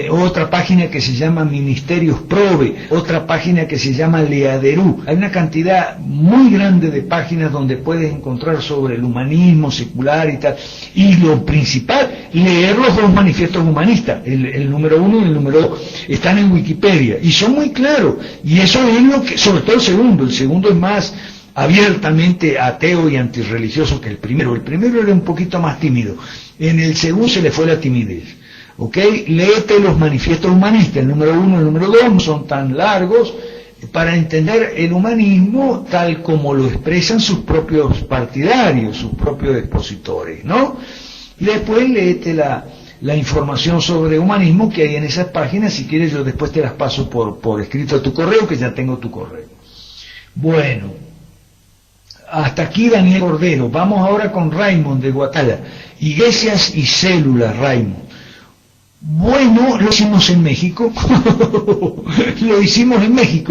otra página que se llama Ministerios Prove, otra página que se llama Leaderú. Hay una cantidad muy grande de páginas donde puedes encontrar sobre el humanismo secular y tal. Y lo principal, leer los dos manifiestos humanistas, el número 1 y el número 2, están en Wikipedia y son muy claros. Y eso es lo que, sobre todo el segundo es más abiertamente ateo y antirreligioso que el primero. El primero era un poquito más tímido, en el segundo se le fue la timidez. ¿Ok? Léete los manifiestos humanistas, el número 1 y el número 2 no son tan largos, para entender el humanismo tal como lo expresan sus propios partidarios, sus propios expositores, ¿no? Y después léete la información sobre humanismo que hay en esas páginas. Si quieres yo después te las paso por escrito a tu correo, que ya tengo tu correo. Bueno, hasta aquí Daniel Cordero. Vamos ahora con Raymond de Guatemala. Iglesias y células, Raymond. Bueno, lo hicimos en México,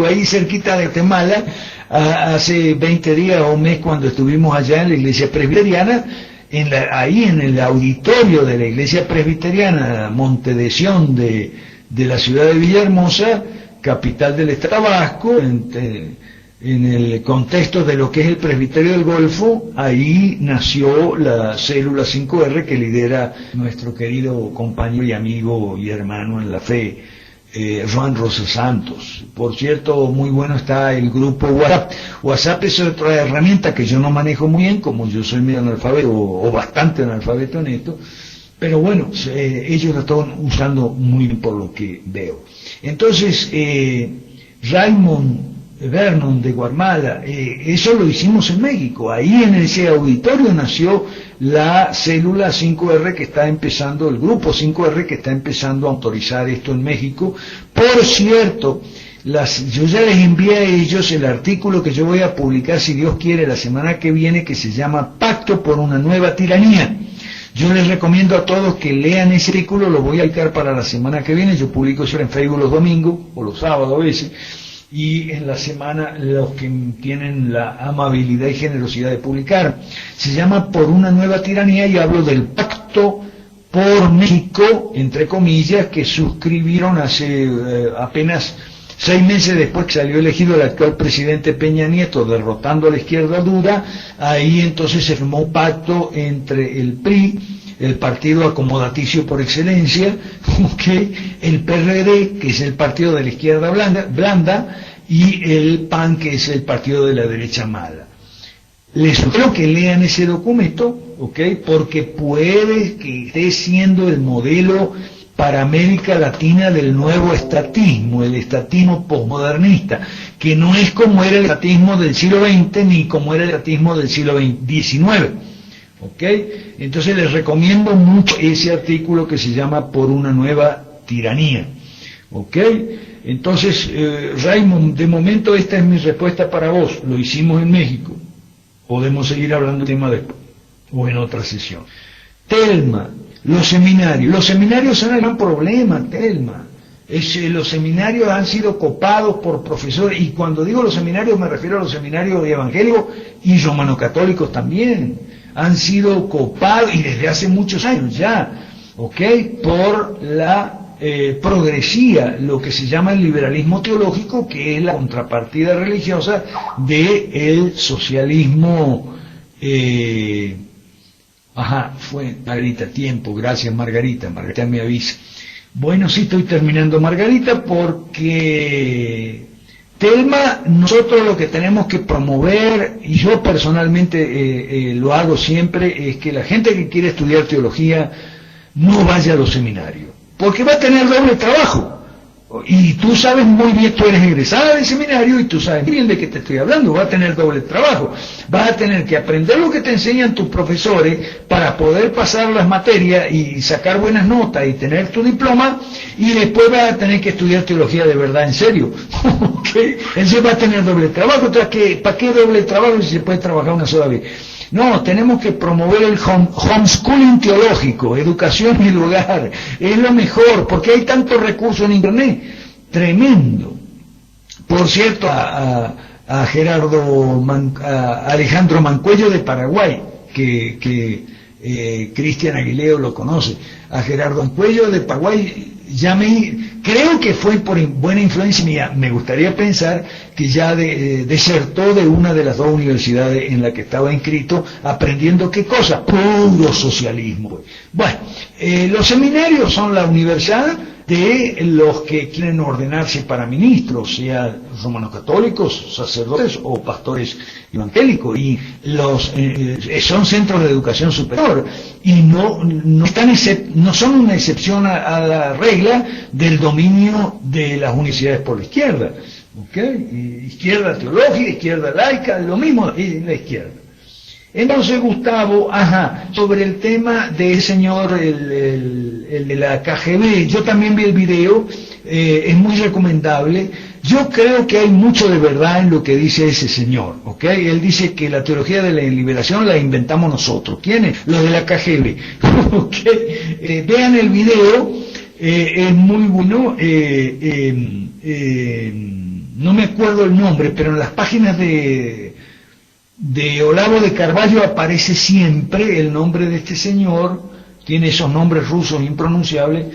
ahí cerquita de Guatemala, hace 20 días o un mes cuando estuvimos allá en la iglesia presbiteriana, ahí en el auditorio de la iglesia presbiteriana Monte de Sión de la ciudad de Villahermosa, capital del estado Tabasco, en el contexto de lo que es el Presbiterio del Golfo, ahí nació la célula 5R que lidera nuestro querido compañero y amigo y hermano en la fe, Juan Rosa Santos. Por cierto, muy bueno está el grupo WhatsApp. WhatsApp es otra herramienta que yo no manejo muy bien, como yo soy medio analfabeto o bastante analfabeto en esto, pero bueno, ellos lo están usando muy bien por lo que veo. Entonces, Raymond Vernon de Guatemala, eso lo hicimos en México. Ahí en ese auditorio nació la célula 5R que está empezando, el grupo 5R que está empezando a autorizar esto en México. Por cierto, yo ya les envié a ellos el artículo que yo voy a publicar, si Dios quiere, la semana que viene, que se llama Pacto por una nueva tiranía. Yo les recomiendo a todos que lean ese artículo, lo voy a dedicar para la semana que viene. Yo publico eso en Facebook los domingos o los sábados a veces, y en la semana los que tienen la amabilidad y generosidad de publicar. Se llama Por una nueva tiranía, y hablo del Pacto por México, entre comillas, que suscribieron hace apenas 6 meses después que salió elegido el actual presidente Peña Nieto, derrotando a la izquierda dura. Ahí entonces se firmó un pacto entre el PRI, el partido acomodaticio por excelencia, el PRD, que es el partido de la izquierda blanda, y el PAN, que es el partido de la derecha mala. Les sugiero que lean ese documento, porque puede que esté siendo el modelo para América Latina del nuevo estatismo, el estatismo posmodernista, que no es como era el estatismo del siglo XX ni como era el estatismo del siglo XIX. Entonces les recomiendo mucho ese artículo que se llama Por una nueva tiranía. Entonces, Raymond, de momento esta es mi respuesta para vos. Lo hicimos en México. Podemos seguir hablando del tema después o en otra sesión. Telma, los seminarios. Los seminarios son el gran problema, Telma. Los seminarios han sido copados por profesores, y cuando digo los seminarios me refiero a los seminarios evangélicos y romano-católicos también. Han sido copados, y desde hace muchos años ya, por la progresía, lo que se llama el liberalismo teológico, que es la contrapartida religiosa del socialismo. Fue Margarita, tiempo, gracias Margarita me avisa. Bueno, sí, estoy terminando, Margarita, porque Telma, nosotros lo que tenemos que promover, y yo personalmente lo hago siempre, es que la gente que quiere estudiar teología no vaya a los seminarios, porque va a tener doble trabajo. Y tú sabes muy bien, tú eres egresada del seminario y tú sabes muy bien de qué te estoy hablando. Va a tener doble trabajo. Vas a tener que aprender lo que te enseñan tus profesores para poder pasar las materias y sacar buenas notas y tener tu diploma, y después vas a tener que estudiar teología de verdad, en serio. Entonces va a tener doble trabajo. Entonces, ¿para qué doble trabajo si se puede trabajar una sola vez? No, tenemos que promover el homeschooling teológico, educación en el hogar. Es lo mejor, porque hay tantos recursos en internet. Tremendo. Por cierto, a Alejandro Mancuello de Paraguay, que Cristian Aguileo lo conoce. A Gerardo Mancuello de Paraguay, creo que fue por buena influencia mía. Me gustaría pensar que ya desertó de una de las 2 universidades en la que estaba inscrito, aprendiendo ¿qué cosa? Puro socialismo. Bueno, los seminarios son la universidad de los que quieren ordenarse para ministros, sea romanos católicos, sacerdotes o pastores evangélicos, y son centros de educación superior, y no son una excepción a la regla del dominio de las universidades por la izquierda. Izquierda teológica, izquierda laica, lo mismo la izquierda. Entonces, Gustavo, sobre el tema del señor, el de la KGB, yo también vi el video, es muy recomendable. Yo creo que hay mucho de verdad en lo que dice ese señor, Él dice que la teología de la liberación la inventamos nosotros. ¿Quiénes? Los de la KGB, vean el video, es muy bueno, no me acuerdo el nombre, pero en las páginas de Olavo de Carvalho aparece siempre el nombre de este señor, tiene esos nombres rusos impronunciables,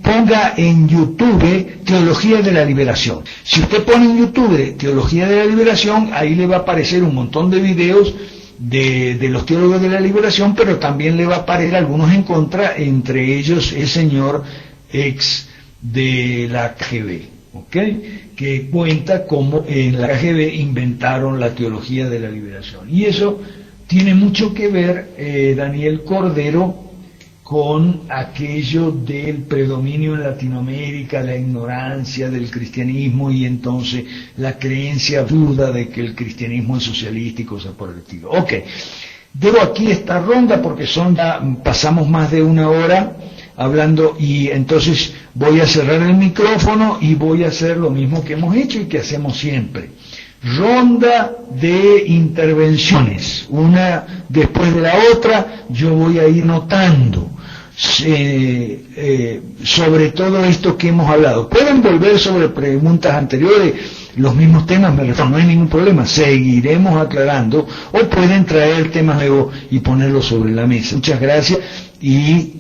ponga en YouTube Teología de la Liberación. Si usted pone en YouTube Teología de la Liberación, ahí le va a aparecer un montón de videos de los teólogos de la liberación, pero también le va a aparecer algunos en contra, entre ellos el señor ex de la KGB, ¿ok? Que cuenta cómo en la KGB inventaron la teología de la liberación. Y eso tiene mucho que ver, Daniel Cordero, con aquello del predominio en Latinoamérica, la ignorancia del cristianismo y entonces la creencia absurda de que el cristianismo es socialista y cosas por el estilo. Ok, debo aquí esta ronda porque pasamos más de una hora hablando y entonces voy a cerrar el micrófono y voy a hacer lo mismo que hemos hecho y que hacemos siempre. Ronda de intervenciones, una después de la otra, yo voy a ir notando sobre todo esto que hemos hablado. Pueden volver sobre preguntas anteriores, los mismos temas, no hay ningún problema, seguiremos aclarando, o pueden traer temas nuevos y ponerlos sobre la mesa. Muchas gracias y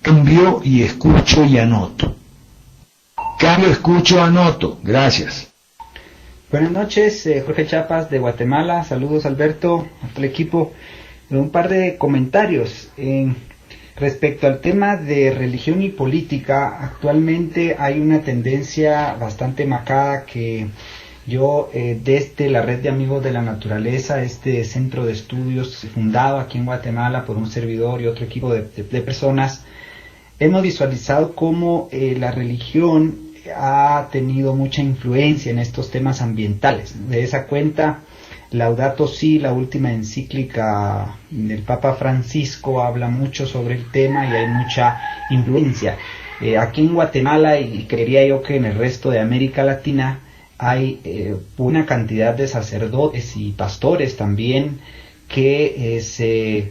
cambio y escucho y anoto. Cambio, escucho, anoto. Gracias. Buenas noches, Jorge Chapas de Guatemala. Saludos, Alberto, a todo el equipo. Un par de comentarios. Respecto al tema de religión y política, actualmente hay una tendencia bastante marcada que yo desde la Red de Amigos de la Naturaleza, este centro de estudios fundado aquí en Guatemala por un servidor y otro equipo de personas, hemos visualizado cómo la religión ha tenido mucha influencia en estos temas ambientales. De esa cuenta, Laudato Si, la última encíclica del Papa Francisco, habla mucho sobre el tema y hay mucha influencia. Aquí en Guatemala, y creería yo que en el resto de América Latina, hay una cantidad de sacerdotes y pastores también que se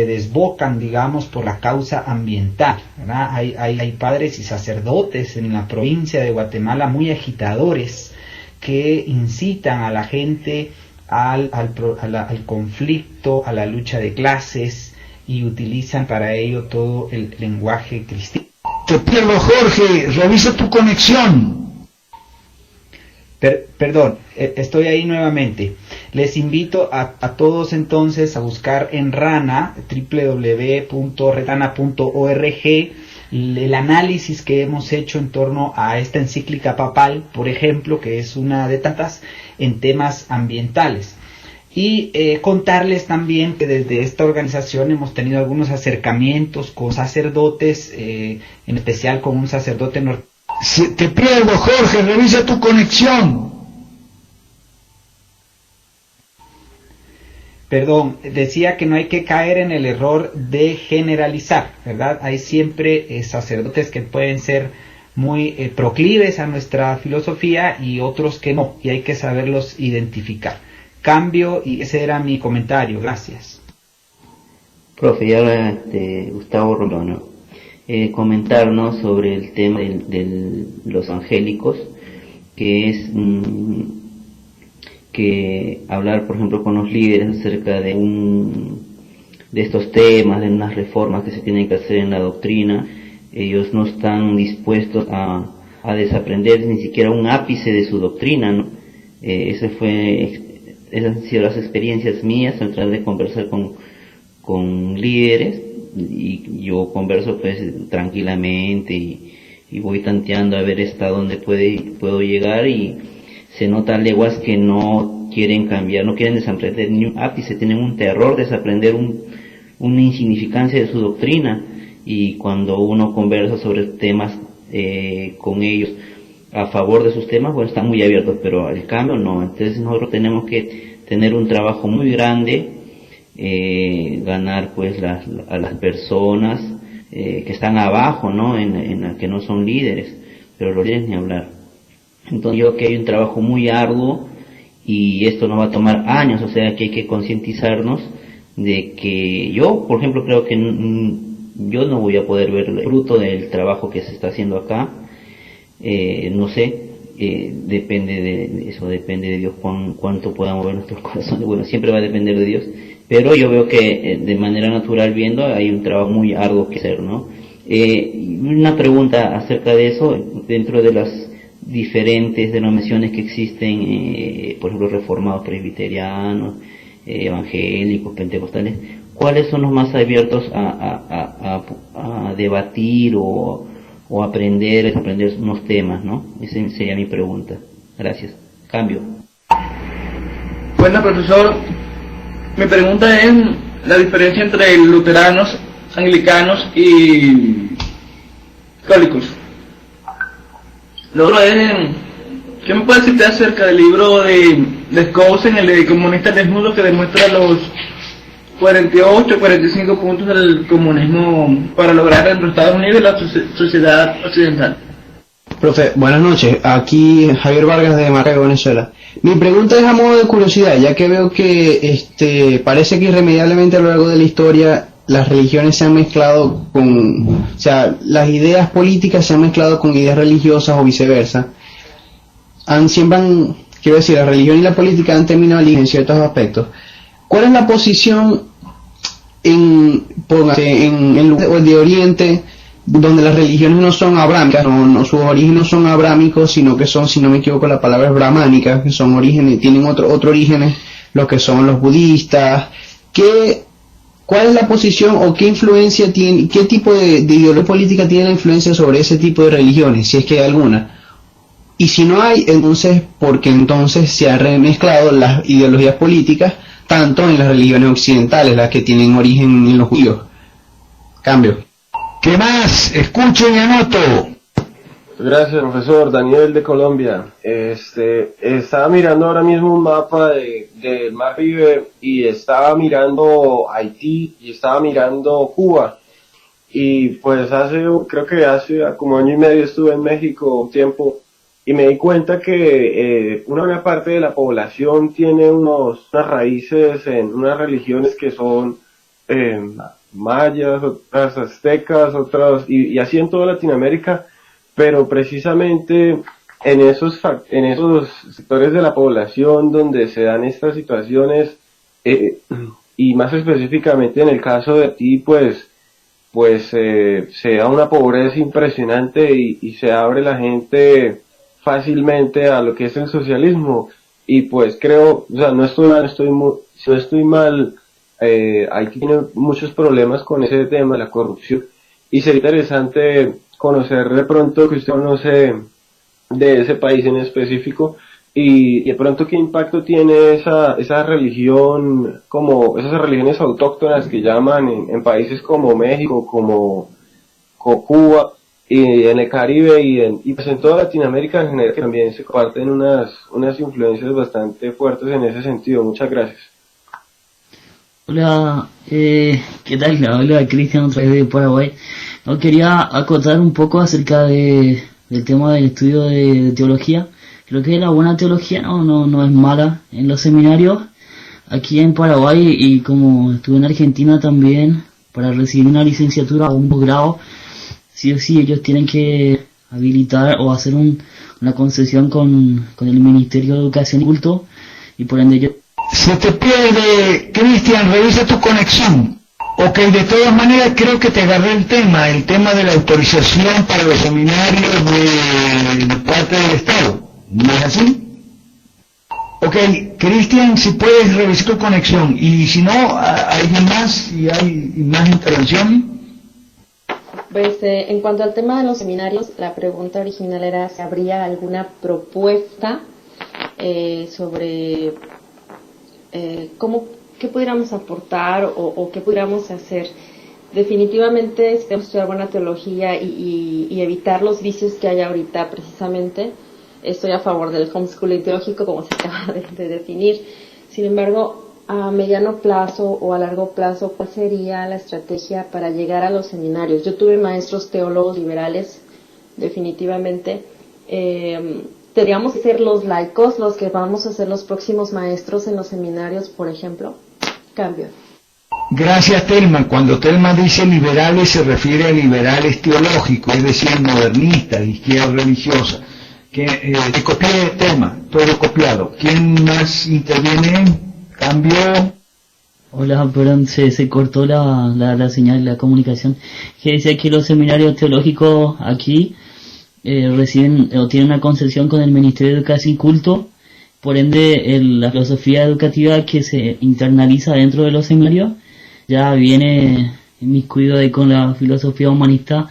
desbocan, digamos, por la causa ambiental, ¿verdad? Hay padres y sacerdotes en la provincia de Guatemala muy agitadores que incitan a la gente al conflicto, a la lucha de clases y utilizan para ello todo el lenguaje cristiano. Te pierdo, Jorge, revisa tu conexión. Perdón, estoy ahí nuevamente. Les invito a todos entonces a buscar en Rana, www.retana.org, el análisis que hemos hecho en torno a esta encíclica papal, por ejemplo, que es una de tantas en temas ambientales. Y contarles también que desde esta organización hemos tenido algunos acercamientos con sacerdotes, en especial con un sacerdote norteamericano. Te pierdo, Jorge, revisa tu conexión. Perdón, decía que no hay que caer en el error de generalizar, ¿verdad? Hay siempre sacerdotes que pueden ser muy proclives a nuestra filosofía y otros que no, y hay que saberlos identificar. Cambio, y ese era mi comentario. Gracias. Profe, y ahora Gustavo Rondón, comentarnos sobre el tema de los angélicos, que es que hablar, por ejemplo, con los líderes acerca de estos temas, de unas reformas que se tienen que hacer en la doctrina. Ellos no están dispuestos a desaprender ni siquiera un ápice de su doctrina, ¿no? Esas han sido las experiencias mías al tratar de conversar con líderes, y yo converso pues tranquilamente y voy tanteando a ver hasta dónde puedo llegar, y se notan leguas que no quieren cambiar, no quieren desaprender ni un ápice, tienen un terror de desaprender una insignificancia de su doctrina. Y cuando uno conversa sobre temas con ellos a favor de sus temas, bueno, están muy abiertos, pero el cambio no. Entonces nosotros tenemos que tener un trabajo muy grande, ganar pues a las personas que están abajo, ¿no? En que no son líderes, pero los líderes ni hablar. Entonces yo creo que hay un trabajo muy arduo y esto nos va a tomar años, o sea que hay que concientizarnos de que yo, por ejemplo, creo que yo no voy a poder ver el fruto del trabajo que se está haciendo acá, no sé, depende de eso, depende de Dios cuánto pueda mover nuestros corazones. Bueno, siempre va a depender de Dios, pero yo veo que de manera natural viendo hay un trabajo muy arduo que hacer, ¿no? Una pregunta acerca de eso, dentro de las diferentes denominaciones que existen, por ejemplo, reformados, presbiterianos, evangélicos, pentecostales, ¿cuáles son los más abiertos a debatir o aprender unos temas, ¿no? Esa sería mi pregunta. Gracias. Cambio. Bueno, profesor, mi pregunta es la diferencia entre luteranos, anglicanos y católicos. Lo otro es, ¿qué me puede decir usted acerca del libro de Skousen, el de Comunistas Desnudos, que demuestra los 48, 45 puntos del comunismo para lograr entre Estados Unidos y la sociedad occidental? Profe, buenas noches. Aquí Javier Vargas de Maracaibo, Venezuela. Mi pregunta es a modo de curiosidad, ya que veo que parece que irremediablemente a lo largo de la historia las religiones se han mezclado las ideas políticas se han mezclado con ideas religiosas o viceversa. Quiero decir, la religión y la política han terminado en ciertos aspectos. ¿Cuál es la posición en de Oriente, donde las religiones no son abrámicas, sus orígenes no son abrámicos, sino que son, si no me equivoco, la palabra es brahmánicas, que son orígenes, tienen otro orígenes, lo que son los budistas? ¿Cuál es la posición o qué influencia tiene, qué tipo de ideología política tiene la influencia sobre ese tipo de religiones, si es que hay alguna? Y si no hay, entonces, ¿por qué entonces se han remezclado las ideologías políticas tanto en las religiones occidentales, las que tienen origen en los judíos? Cambio. ¿Qué más? Escucho y anoto. Gracias, profesor. Daniel de Colombia. Estaba mirando ahora mismo un mapa del Mar Caribe y estaba mirando Haití y estaba mirando Cuba. Y pues creo que hace como año y medio estuve en México un tiempo y me di cuenta que una buena parte de la población tiene unas raíces en unas religiones que son mayas, otras aztecas, otras, y así en toda Latinoamérica, pero precisamente en esos sectores de la población donde se dan estas situaciones, y más específicamente en el caso de Haití, pues se da una pobreza impresionante y se abre la gente fácilmente a lo que es el socialismo. Y pues creo, o sea, no estoy mal, Haití tiene muchos problemas con ese tema, la corrupción, y sería interesante conocer de pronto que usted conoce de ese país en específico y de pronto qué impacto tiene esa religión, como esas religiones autóctonas que llaman en países como México, como Cuba, y en el Caribe y pues en toda Latinoamérica en general, que también se comparten unas influencias bastante fuertes en ese sentido. Muchas gracias. Hola, ¿qué tal? Hola, Cristian, otra vez de Paraguay. No, quería acotar un poco acerca del tema del estudio de teología. Creo que la buena teología no es mala en los seminarios. Aquí en Paraguay, y como estuve en Argentina también, para recibir una licenciatura o un posgrado, sí o sí ellos tienen que habilitar o hacer una concesión con el Ministerio de Educación y Culto, y por ende ellos... Se te pierde, Cristian, revisa tu conexión. Ok, de todas maneras creo que te agarré el tema de la autorización para los seminarios de parte del Estado. ¿No es así? Ok, Cristian, si puedes revisar tu conexión. Y si no, ¿alguien más? Si hay más intervención. Pues en cuanto al tema de los seminarios, la pregunta original era si habría alguna propuesta sobre qué pudiéramos aportar o qué pudiéramos hacer. Definitivamente si queremos estudiar buena teología y evitar los vicios que hay ahorita, precisamente estoy a favor del homeschooling teológico, como se acaba de definir. Sin embargo, a mediano plazo o a largo plazo, ¿cuál sería la estrategia para llegar a los seminarios? Yo tuve maestros teólogos liberales, definitivamente. ¿Tendríamos que ser los laicos los que vamos a ser los próximos maestros en los seminarios, por ejemplo? Cambio. Gracias, Telma. Cuando Telma dice liberales se refiere a liberales teológicos, es decir, modernistas, de izquierda religiosa. Te copié, Telma, todo copiado. ¿Quién más interviene? Cambio. Hola, perdón, se cortó la señal, la comunicación. Que decía que los seminarios teológicos aquí reciben o tienen una concesión con el Ministerio de Educación y Culto, por ende la filosofía educativa que se internaliza dentro de los seminarios ya viene inmiscuido ahí con la filosofía humanista,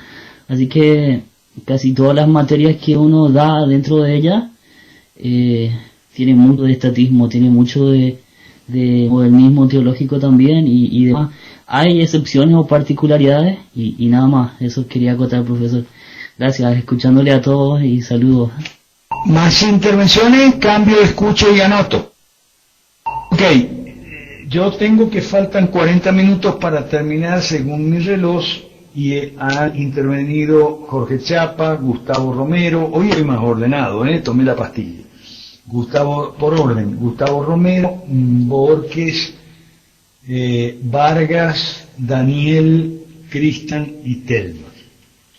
así que casi todas las materias que uno da dentro de ella tiene mucho de estatismo, tiene mucho de modernismo teológico también y demás. Hay excepciones o particularidades y nada más, eso quería acotar, profesor. Gracias, escuchándole a todos y saludos. Más intervenciones, cambio, escucho y anoto. Ok, yo tengo que faltan 40 minutos para terminar según mi reloj y han intervenido Jorge Chapa, Gustavo Romero, hoy estoy más ordenado, tomé la pastilla. Gustavo, por orden, Gustavo Romero, Borges, Vargas, Daniel, Cristian y Telma.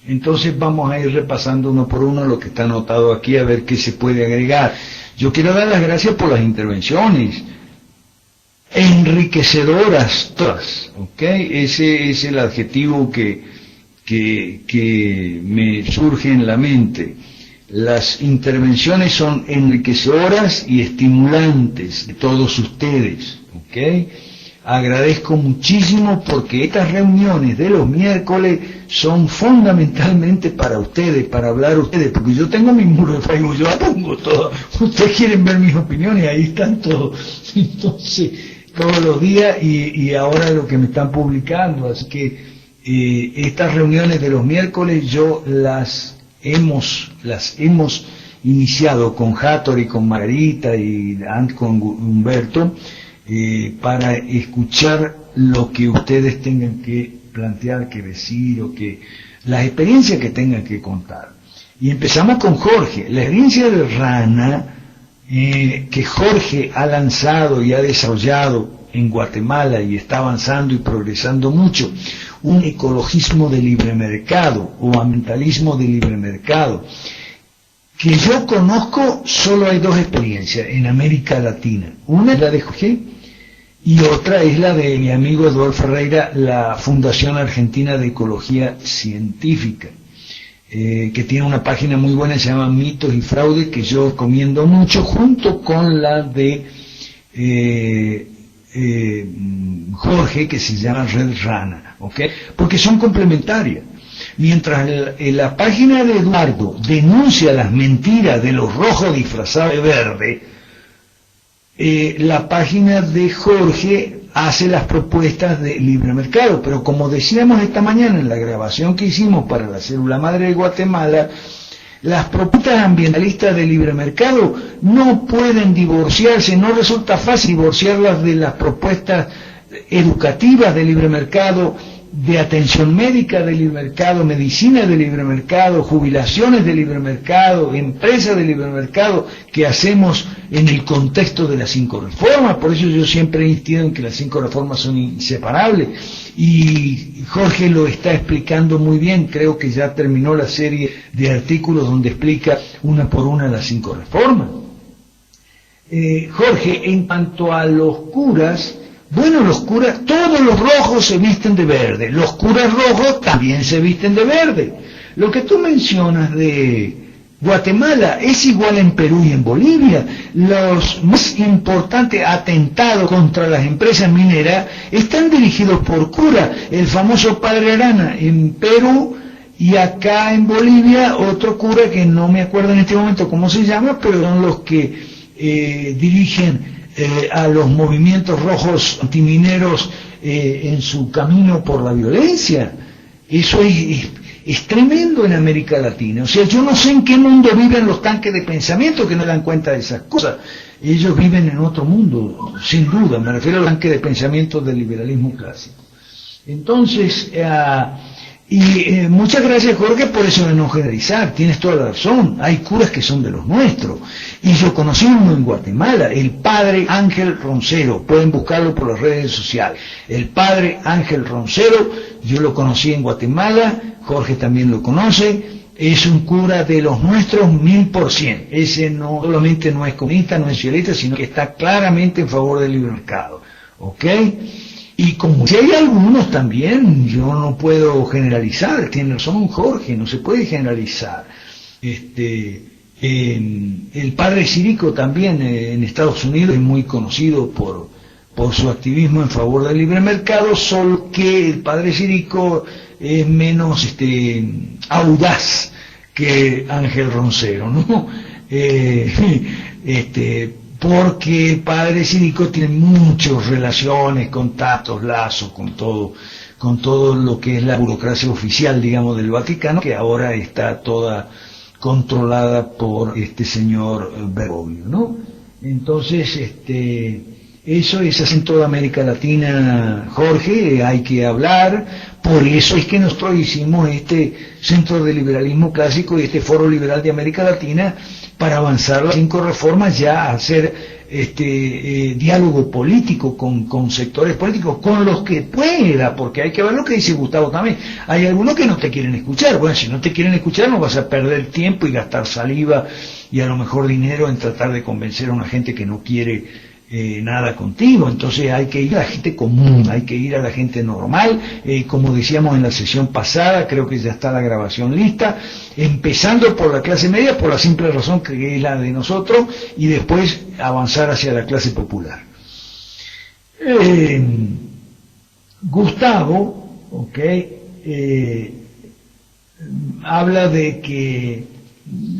Entonces vamos a ir repasando uno por uno lo que está anotado aquí a ver qué se puede agregar. Yo quiero dar las gracias por las intervenciones, enriquecedoras todas, ¿ok? Ese es el adjetivo que me surge en la mente. Las intervenciones son enriquecedoras y estimulantes de todos ustedes, ¿ok? Agradezco muchísimo porque estas reuniones de los miércoles son fundamentalmente para ustedes, para hablar ustedes, porque yo tengo mi muro de Facebook, yo la pongo todo, ustedes quieren ver mis opiniones, ahí están todos, entonces, todos los días y ahora lo que me están publicando, así que estas reuniones de los miércoles yo las hemos iniciado con Hattori y con Margarita y con Humberto, para escuchar lo que ustedes tengan que plantear, que decir, o que las experiencias que tengan que contar. Y empezamos con Jorge, la experiencia de Rana, que Jorge ha lanzado y ha desarrollado en Guatemala y está avanzando y progresando mucho, un ecologismo de libre mercado o ambientalismo de libre mercado. Que yo conozco, solo hay dos experiencias en América Latina. Una es la de Jorge y otra es la de mi amigo Eduardo Ferreira, la Fundación Argentina de Ecología Científica, que tiene una página muy buena, se llama Mitos y Fraudes, que yo recomiendo mucho, junto con la de Jorge, que se llama Red Rana, ¿ok? Porque son complementarias. Mientras la página de Eduardo denuncia las mentiras de los rojos disfrazados de verde, la página de Jorge hace las propuestas de libre mercado. Pero como decíamos esta mañana en la grabación que hicimos para la Célula Madre de Guatemala, las propuestas ambientalistas de libre mercado no pueden divorciarse, no resulta fácil divorciarlas de las propuestas educativas de libre mercado, de atención médica de libre mercado, medicina de libre mercado, jubilaciones de libre mercado, empresas de libre mercado que hacemos en el contexto de las 5 reformas. Por eso yo siempre he insistido en que las 5 reformas son inseparables y Jorge lo está explicando muy bien. Creo que ya terminó la serie de artículos donde explica una por una las 5 reformas. Jorge, en cuanto a los curas, bueno, los curas, todos los rojos se visten de verde, los curas rojos también se visten de verde. Lo que tú mencionas de Guatemala es igual en Perú y en Bolivia. Los más importantes atentados contra las empresas mineras están dirigidos por curas. El famoso Padre Arana en Perú y acá en Bolivia otro cura que no me acuerdo en este momento cómo se llama, pero son los que dirigen a los movimientos rojos antimineros en su camino por la violencia. Eso es tremendo en América Latina. O sea, yo no sé en qué mundo viven los tanques de pensamiento que no dan cuenta de esas cosas. Ellos viven en otro mundo, sin duda. Me refiero a los tanques de pensamiento del liberalismo clásico. Entonces, muchas gracias, Jorge, por eso de no generalizar. Tienes toda la razón. Hay curas que son de los nuestros. Y yo conocí uno en Guatemala, el padre Ángel Roncero. Pueden buscarlo por las redes sociales. El padre Ángel Roncero, yo lo conocí en Guatemala, Jorge también lo conoce. Es un cura de los nuestros 1000%. Ese no solamente no es comunista, no es socialista, sino que está claramente en favor del libre mercado. ¿Ok? Y como si hay algunos también, yo no puedo generalizar, tiene razón Jorge, no se puede generalizar. El padre Sirico también en Estados Unidos es muy conocido por su activismo en favor del libre mercado, solo que el padre Sirico es menos audaz que Ángel Roncero, ¿no? Porque el padre Sirico tiene muchas relaciones, contactos, lazos con todo lo que es la burocracia oficial, digamos, del Vaticano, que ahora está toda controlada por este señor Bergoglio, ¿no? Entonces, eso es así en toda América Latina, Jorge, hay que hablar, por eso es que nosotros hicimos este Centro de Liberalismo Clásico y este Foro Liberal de América Latina para avanzar las 5 reformas, ya a hacer diálogo político con sectores políticos, con los que pueda, porque hay que ver lo que dice Gustavo también. Hay algunos que no te quieren escuchar. Bueno, si no te quieren escuchar no vas a perder tiempo y gastar saliva y a lo mejor dinero en tratar de convencer a una gente que no quiere nada contigo. Entonces hay que ir a la gente común, hay que ir a la gente normal, como decíamos en la sesión pasada, creo que ya está la grabación lista, empezando por la clase media, por la simple razón que es la de nosotros, y después avanzar hacia la clase popular. Gustavo, habla de que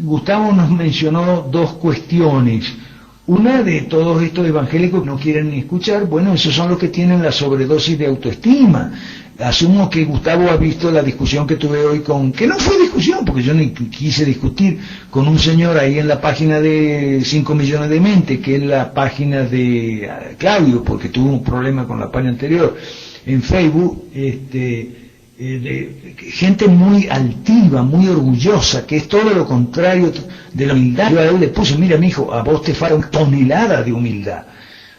Gustavo nos mencionó 2 cuestiones. Una de todos estos evangélicos que no quieren ni escuchar, bueno, esos son los que tienen la sobredosis de autoestima. Asumo que Gustavo ha visto la discusión que tuve hoy que no fue discusión, porque yo ni quise discutir, con un señor ahí en la página de 5 millones de mentes, que es la página de Claudio, porque tuvo un problema con la página anterior, en Facebook, gente muy altiva, muy orgullosa, que es todo lo contrario de la humildad. Yo a él le puse, mira mijo, a vos te falta una tonelada de humildad.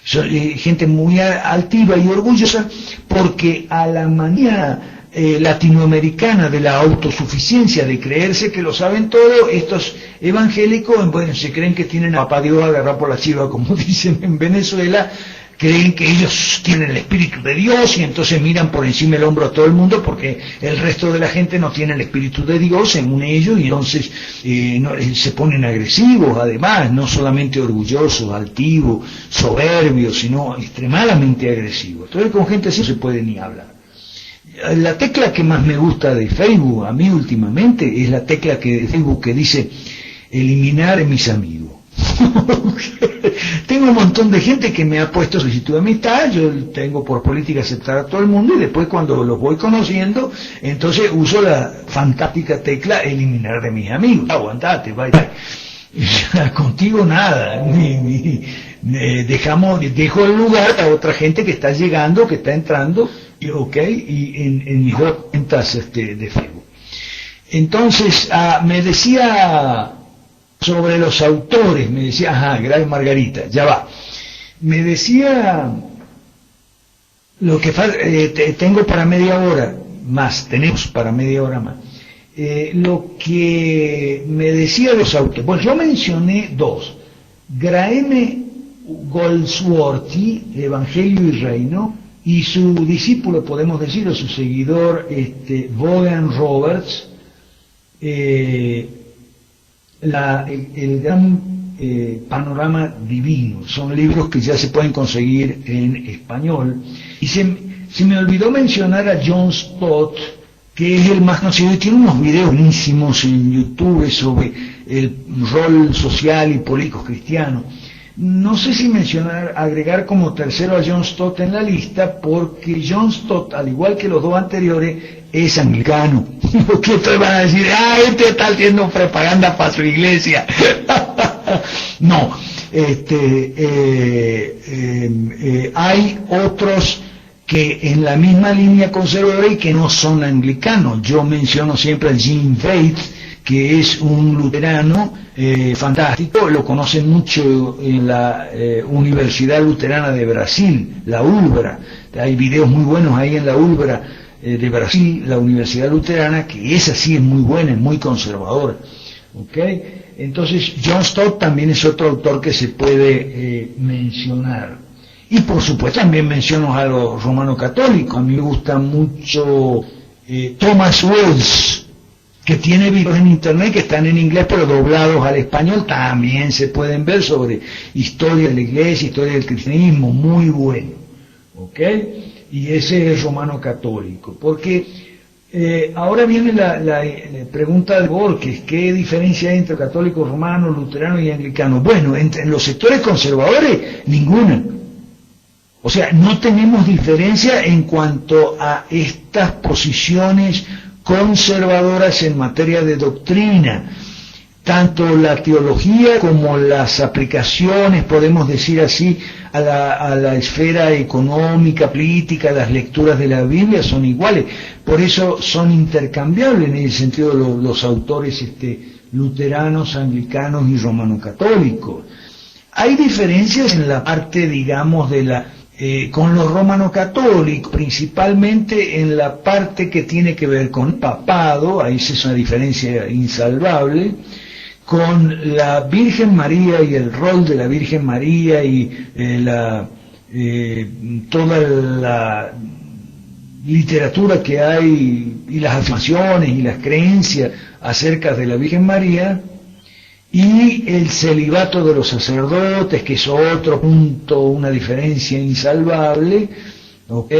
Gente muy altiva y orgullosa, porque a la manera latinoamericana de la autosuficiencia, de creerse que lo saben todo, estos evangélicos, bueno, se creen que tienen a papá Dios agarrado por la chiva, como dicen en Venezuela, creen que ellos tienen el Espíritu de Dios y entonces miran por encima del hombro a todo el mundo porque el resto de la gente no tiene el Espíritu de Dios según ellos, y entonces se ponen agresivos, además, no solamente orgullosos, altivos, soberbios, sino extremadamente agresivos. Entonces con gente así no se puede ni hablar. La tecla que más me gusta de Facebook a mí últimamente es la tecla de Facebook que dice eliminar a mis amigos. Tengo un montón de gente que me ha puesto solicitud de amistad, yo tengo por política aceptar a todo el mundo, y después cuando los voy conociendo, entonces uso la fantástica tecla eliminar de mis amigos. Aguantate, vaya. Contigo nada, dejo el lugar a otra gente que está llegando, que está entrando, y en mis cuentas de Facebook. Entonces, me decía sobre los autores, me decía, gracias Margarita, ya va. Me decía, lo que tengo para media hora más, tenemos para media hora más. Lo que me decía de los autores, bueno, yo mencioné 2, Graeme Goldsworthy, Evangelio y Reino, y su discípulo, podemos decir, o su seguidor, Vaughan Roberts, el gran panorama divino. Son libros que ya se pueden conseguir en español. Y se me olvidó mencionar a John Stott, que es el más conocido y tiene unos videos buenísimos en YouTube sobre el rol social y político cristiano. No sé si agregar como tercero a John Stott en la lista, porque John Stott, al igual que los 2 anteriores, es anglicano. Que ustedes van a decir, este está haciendo propaganda para su iglesia. No, hay otros que en la misma línea conservadora y que no son anglicanos. Yo menciono siempre a Jim Bates, que es un luterano fantástico, lo conocen mucho en la Universidad Luterana de Brasil, la ULBRA. Hay videos muy buenos ahí en la ULBRA de Brasil, la Universidad Luterana, que esa sí es muy buena, es muy conservadora. Entonces John Stott también es otro autor que se puede mencionar. Y por supuesto también menciono a los romanos católicos. A mí me gusta mucho Thomas Wells, que tiene videos en internet que están en inglés pero doblados al español, también se pueden ver sobre historia de la iglesia, historia del cristianismo, muy bueno, ¿ok? Y ese es romano católico, porque ahora viene la pregunta de Borges, ¿qué diferencia hay entre católicos romanos, luteranos y anglicanos? Bueno, en los sectores conservadores, ninguna. O sea, no tenemos diferencia en cuanto a estas posiciones conservadoras en materia de doctrina. Tanto la teología como las aplicaciones, podemos decir así, a la esfera económica, política, las lecturas de la Biblia son iguales. Por eso son intercambiables en el sentido de los autores luteranos, anglicanos y romano-católicos. Hay diferencias en la parte, digamos, con los romano-católicos, principalmente en la parte que tiene que ver con el papado, ahí es una diferencia insalvable, con la Virgen María y el rol de la Virgen María y toda la literatura que hay y las afirmaciones y las creencias acerca de la Virgen María, y el celibato de los sacerdotes, que es otro punto, una diferencia insalvable, ¿ok?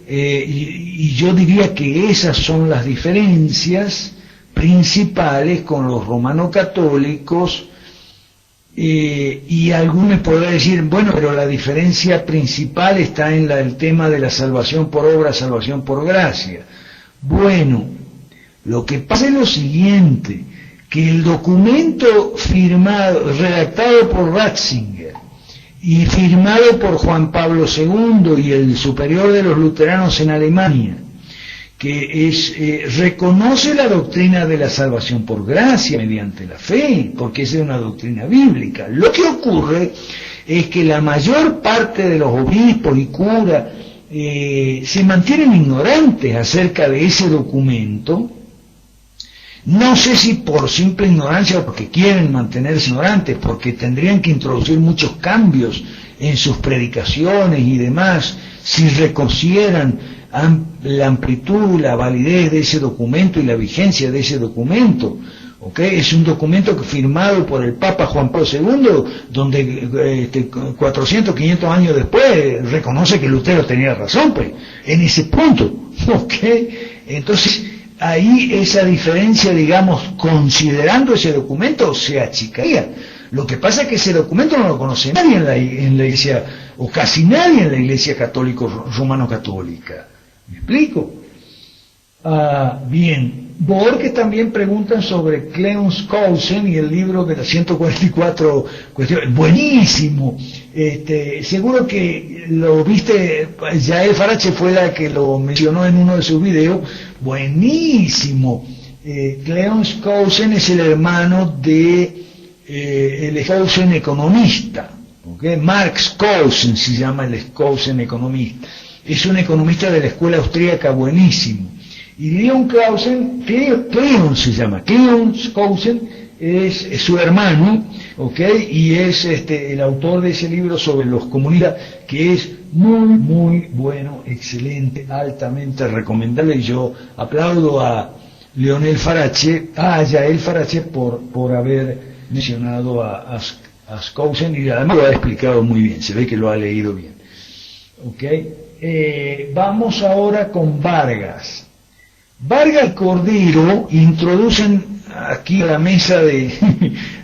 Y yo diría que esas son las diferencias principales con los romano-católicos, y algunos podrán decir, bueno, pero la diferencia principal está en el tema de la salvación por obra, salvación por gracia. Bueno, lo que pasa es lo siguiente, que el documento redactado por Ratzinger y firmado por Juan Pablo II y el superior de los luteranos en Alemania, que reconoce la doctrina de la salvación por gracia mediante la fe, porque esa es una doctrina bíblica. Lo que ocurre es que la mayor parte de los obispos y curas se mantienen ignorantes acerca de ese documento. No sé si por simple ignorancia o porque quieren mantenerse ignorantes, porque tendrían que introducir muchos cambios en sus predicaciones y demás, si reconocieran la amplitud, la validez de ese documento y la vigencia de ese documento. ¿Okay? Es un documento firmado por el Papa Juan Pablo II, donde 400, 500 años después reconoce que Lutero tenía razón, pues, en ese punto. ¿Okay? Entonces, ahí esa diferencia, digamos, considerando ese documento, se achicaría. Lo que pasa es que ese documento no lo conoce nadie en la iglesia, o casi nadie en la iglesia romano-católica. ¿Me explico? Bien. Borges también preguntan sobre Cleons Cousen y el libro de las 144 cuestiones. Buenísimo. Seguro que lo viste, Yael Farache fue la que lo mencionó en uno de sus videos. Buenísimo. Cleons Cousen es el hermano de el Cousen economista. ¿Okay? Marx Cousen se llama el Cousen economista. Es un economista de la escuela austríaca buenísimo. Y Leon Clausen, Cleon se llama, Cleon Cousen es su hermano, ¿ok? Y es el autor de ese libro sobre los comunistas, que es muy, muy bueno, excelente, altamente recomendable. Y yo aplaudo a Yael Farache por haber mencionado a Cousen, y además lo ha explicado muy bien, se ve que lo ha leído bien. ¿Ok? Vamos ahora con Vargas. Vargas y Cordero introducen aquí a la mesa de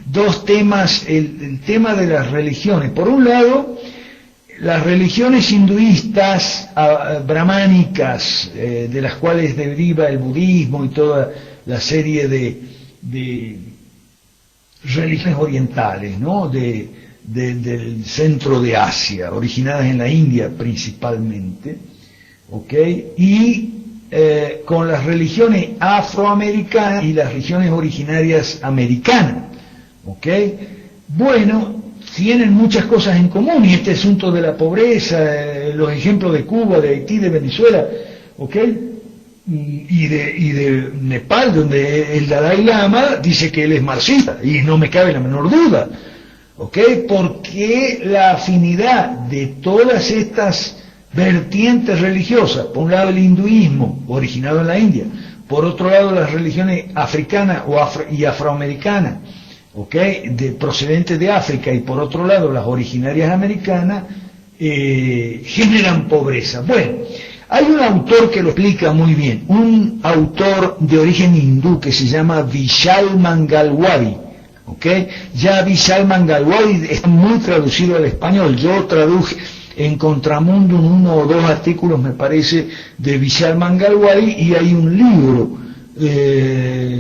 dos temas, el tema de las religiones. Por un lado, las religiones hinduistas, brahmánicas, de las cuales deriva el budismo y toda la serie de religiones orientales, ¿no? Del centro de Asia, originadas en la India principalmente, ¿ok? Y con las religiones afroamericanas y las religiones originarias americanas, ¿ok? Bueno, tienen muchas cosas en común, y este asunto de la pobreza, los ejemplos de Cuba, de Haití, de Venezuela, ¿ok? Y de Nepal, donde el Dalai Lama dice que él es marxista, y no me cabe la menor duda, ¿ok? Porque la afinidad de todas estas vertientes religiosas, por un lado el hinduismo, originado en la India, por otro lado las religiones africanas y afroamericanas, ¿ok? Procedentes de África, y por otro lado las originarias americanas, generan pobreza. Bueno, hay un autor que lo explica muy bien, un autor de origen hindú que se llama Vishal Mangalwadi, ¿ok? Ya Vishal Mangalwadi está muy traducido al español. Yo traduje en Contramundo uno o dos artículos, me parece, de Vishal Mangalwadi, y hay un libro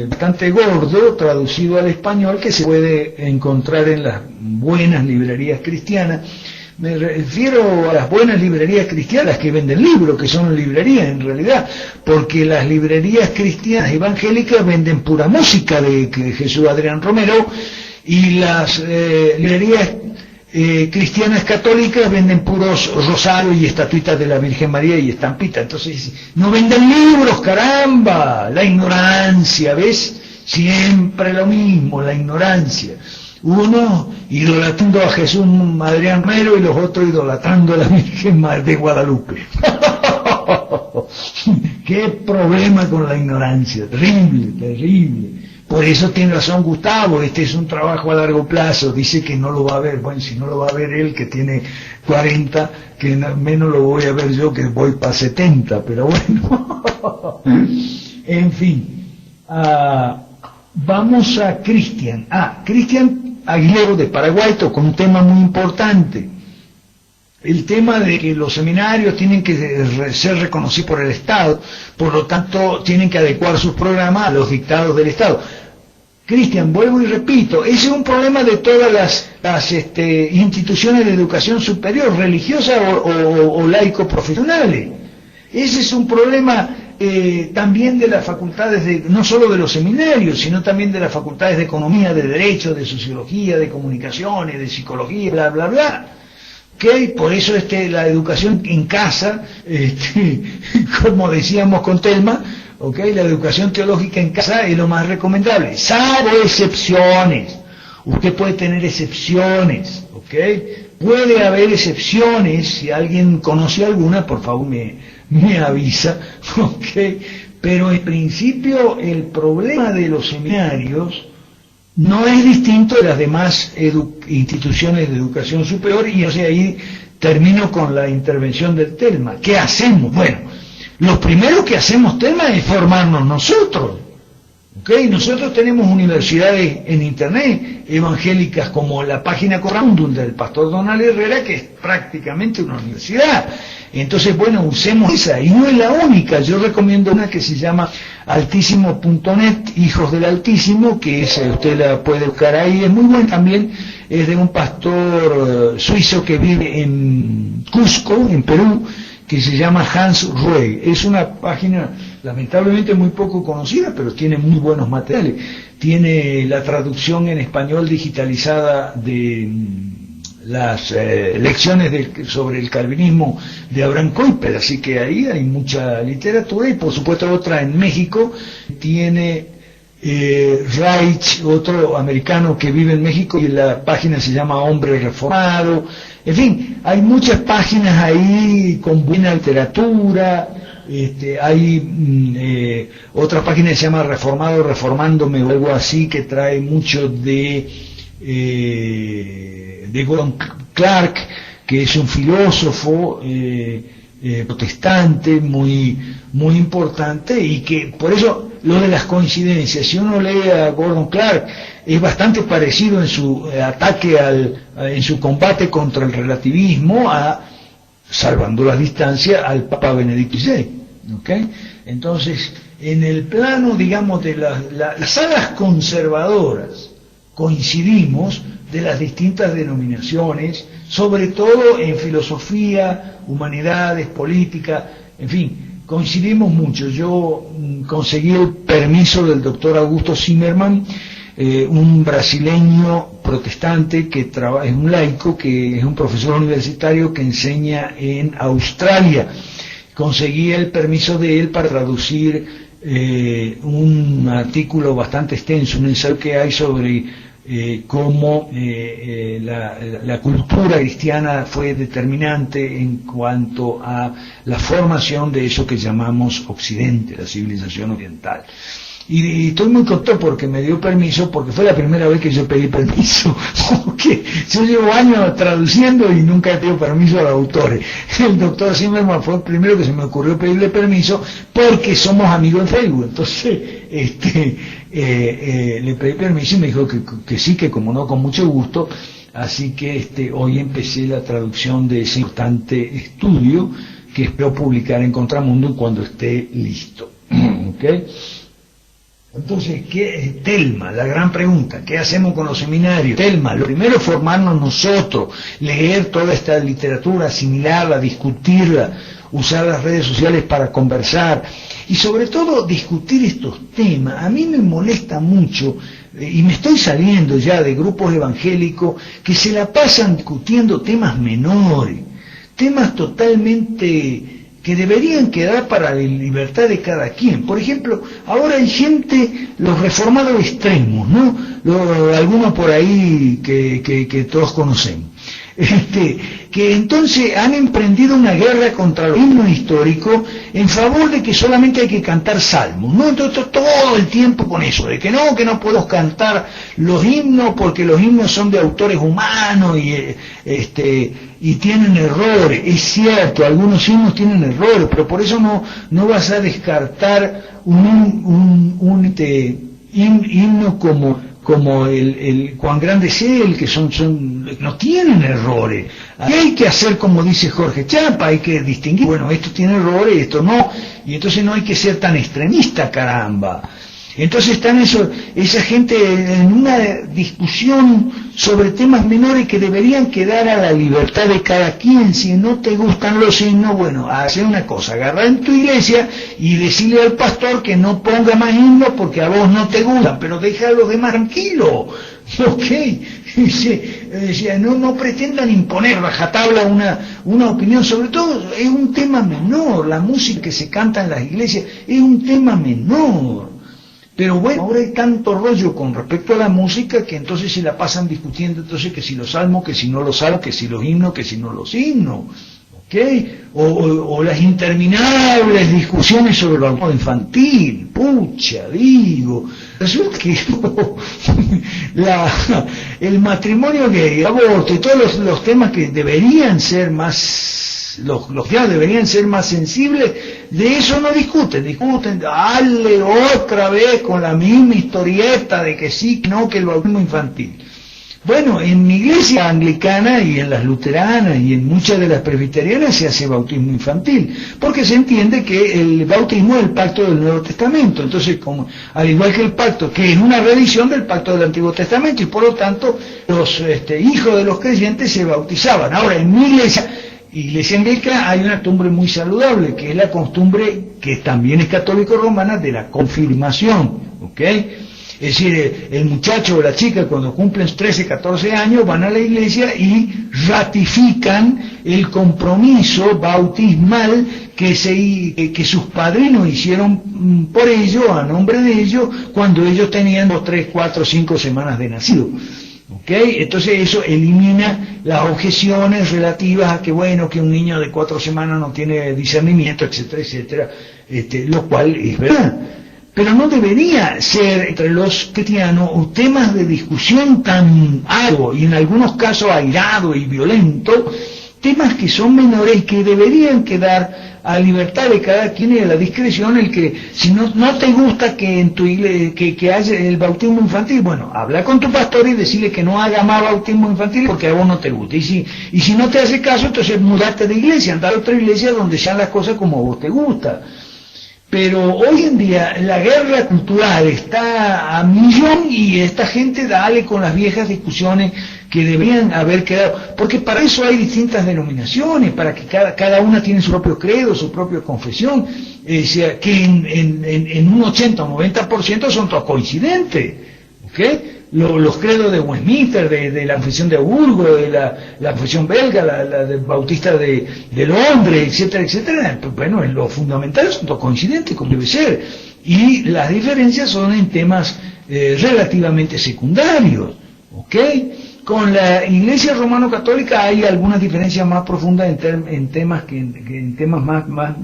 bastante gordo traducido al español que se puede encontrar en las buenas librerías cristianas. Me refiero a las buenas librerías cristianas que venden libros, que son librerías en realidad, porque las librerías cristianas evangélicas venden pura música de Jesús Adrián Romero, y las librerías cristianas católicas venden puros rosarios y estatuitas de la Virgen María y estampitas. Entonces, no venden libros, caramba, la ignorancia, ¿ves? Siempre lo mismo, la ignorancia. Uno idolatrando a Jesús Adrián Romero y los otros idolatrando a la Virgen de Guadalupe. Qué problema con la ignorancia, terrible, terrible. Por eso tiene razón Gustavo, este es un trabajo a largo plazo, dice que no lo va a ver. Bueno, si no lo va a ver él, que tiene 40, que menos lo voy a ver yo, que voy para 70, pero bueno. En fin, vamos a Cristian. Cristian Aguilero de Paraguay tocó un tema muy importante, el tema de que los seminarios tienen que ser reconocidos por el Estado, por lo tanto tienen que adecuar sus programas a los dictados del Estado. Cristian, vuelvo y repito, ese es un problema de todas las instituciones de educación superior, religiosas o laico-profesionales. Ese es un problema también de las facultades, no solo de los seminarios, sino también de las facultades de economía, de derecho, de sociología, de comunicaciones, de psicología, bla, bla, bla. ¿Okay? Por eso la educación en casa, como decíamos con Telma, ¿okay? La educación teológica en casa es lo más recomendable, salvo excepciones. Usted puede tener excepciones, ¿ok? Puede haber excepciones, si alguien conoce alguna, por favor me avisa, ¿ok? Pero en principio el problema de los seminarios no es distinto de las demás instituciones de educación superior, y o sea, ahí termino con la intervención del Telma. ¿Qué hacemos? Bueno, lo primero que hacemos, Telma, es formarnos nosotros. ¿Okay? Nosotros tenemos universidades en internet evangélicas como la página Corrandum del pastor Donald Herrera, que es prácticamente una universidad. Entonces, bueno, usemos esa, y no es la única. Yo recomiendo una que se llama altísimo.net, Hijos del Altísimo, que usted la puede buscar ahí, es muy buena también, es de un pastor suizo que vive en Cusco, en Perú, que se llama Hans Rueg. Es una página lamentablemente muy poco conocida, pero tiene muy buenos materiales. Tiene la traducción en español digitalizada de las lecciones sobre el calvinismo de Abraham Kuyper, así que ahí hay mucha literatura. Y por supuesto otra en México, tiene Reich, otro americano que vive en México, y la página se llama Hombre Reformado. En fin, hay muchas páginas ahí con buena literatura. Hay otra página que se llama Reformado Reformándome o algo así, que trae mucho de Gordon Clark, que es un filósofo protestante muy importante, y que por eso lo de las coincidencias, si uno lee a Gordon Clark, es bastante parecido en su ataque en su combate contra el relativismo, salvando las distancias, al Papa Benedicto XVI. ¿Okay? Entonces, en el plano, digamos, de las alas conservadoras, coincidimos, de las distintas denominaciones, sobre todo en filosofía, humanidades, política, en fin, coincidimos mucho. Yo conseguí el permiso del doctor Augusto Zimmermann, un brasileño protestante que es un laico, que es un profesor universitario que enseña en Australia. Conseguí el permiso de él para traducir un artículo bastante extenso, un ensayo que hay sobre cómo la cultura cristiana fue determinante en cuanto a la formación de eso que llamamos Occidente, la civilización oriental. Y estoy muy contento porque me dio permiso, porque fue la primera vez que yo pedí permiso, porque yo llevo años traduciendo y nunca he pedido permiso a los autores. El doctor Zimmerman fue el primero que se me ocurrió pedirle permiso porque somos amigos en Facebook. Entonces, le pedí permiso y me dijo que sí, que como no, con mucho gusto. Así que hoy empecé la traducción de ese importante estudio que espero publicar en Contramundo cuando esté listo. ¿Okay? Entonces, Telma, la gran pregunta, ¿qué hacemos con los seminarios? Telma, lo primero es formarnos nosotros, leer toda esta literatura, asimilarla, discutirla, usar las redes sociales para conversar y sobre todo discutir estos temas. A mí me molesta mucho, y me estoy saliendo ya de grupos evangélicos que se la pasan discutiendo temas menores, temas totalmente que deberían quedar para la libertad de cada quien. Por ejemplo, ahora hay gente, los reformados extremos, ¿no? Algunos por ahí que todos conocemos. Que entonces han emprendido una guerra contra los himnos históricos en favor de que solamente hay que cantar salmos, ¿no? Entonces todo el tiempo con eso, de que no puedo cantar los himnos porque los himnos son de autores humanos y tienen errores. Es cierto, algunos himnos tienen errores, pero por eso no vas a descartar un himno como el Cuán grande es Él, que no tienen errores. Y hay que hacer como dice Jorge Chapa, hay que distinguir, bueno, esto tiene errores, esto no, y entonces no hay que ser tan extremista, caramba. Entonces están esa gente en una discusión sobre temas menores que deberían quedar a la libertad de cada quien. Si no te gustan los himnos, bueno, hace una cosa, agarra en tu iglesia y decirle al pastor que no ponga más himnos porque a vos no te gustan, pero deja a los demás tranquilos. Ok, no pretendan imponer rajatabla una opinión, sobre todo es un tema menor, la música que se canta en las iglesias es un tema menor. Pero bueno, ahora hay tanto rollo con respecto a la música que entonces se la pasan discutiendo entonces que si los salmos, que si no los salmos, que si los himnos, que si no los himnos, ¿ok? O las interminables discusiones sobre el bautismo infantil, pucha, digo, resulta que el matrimonio gay, el aborto y todos los temas que deberían ser más... Los que deberían ser más sensibles, de eso no discuten, dale otra vez con la misma historieta de que sí, que no, que el bautismo infantil. Bueno, en mi iglesia anglicana y en las luteranas y en muchas de las presbiterianas se hace bautismo infantil, porque se entiende que el bautismo es el pacto del Nuevo Testamento, entonces al igual que el pacto, que es una reedición del pacto del Antiguo Testamento, y por lo tanto los hijos de los creyentes se bautizaban. Ahora, en mi iglesia anglicana hay una costumbre muy saludable, que es la costumbre, que también es católico-romana, de la confirmación, ¿ok? Es decir, el muchacho o la chica cuando cumplen 13, 14 años van a la iglesia y ratifican el compromiso bautismal que sus padrinos hicieron por ellos, a nombre de ellos, cuando ellos tenían 2, 3, 4, 5 semanas de nacido. ¿Okay? Entonces eso elimina las objeciones relativas a que bueno, que un niño de 4 semanas no tiene discernimiento, etcétera, etcétera, lo cual es verdad. Pero no debería ser entre los cristianos temas de discusión tan arduo y en algunos casos airado y violento, temas que son menores y que deberían quedar a libertad de cada quien y a la discreción. El que si no te gusta que en tu iglesia que haya el bautismo infantil, bueno, habla con tu pastor y decirle que no haga más bautismo infantil porque a vos no te gusta, y si no te hace caso, entonces mudate de iglesia, andar a otra iglesia donde sean las cosas como a vos te gusta. Pero hoy en día la guerra cultural está a millón y esta gente dale con las viejas discusiones que deberían haber quedado, porque para eso hay distintas denominaciones, para que cada una tiene su propio credo, su propia confesión, que en un 80 o 90% son todos coincidentes, ¿ok? Los credos de Westminster, de la confesión de Hamburgo, de la confesión belga, la del Bautista de Londres, etcétera, etcétera, pues bueno, en lo fundamental son todos coincidentes, como debe ser, y las diferencias son en temas relativamente secundarios, ¿ok? Con la Iglesia Romano-Católica hay algunas diferencias más profundas en temas en temas más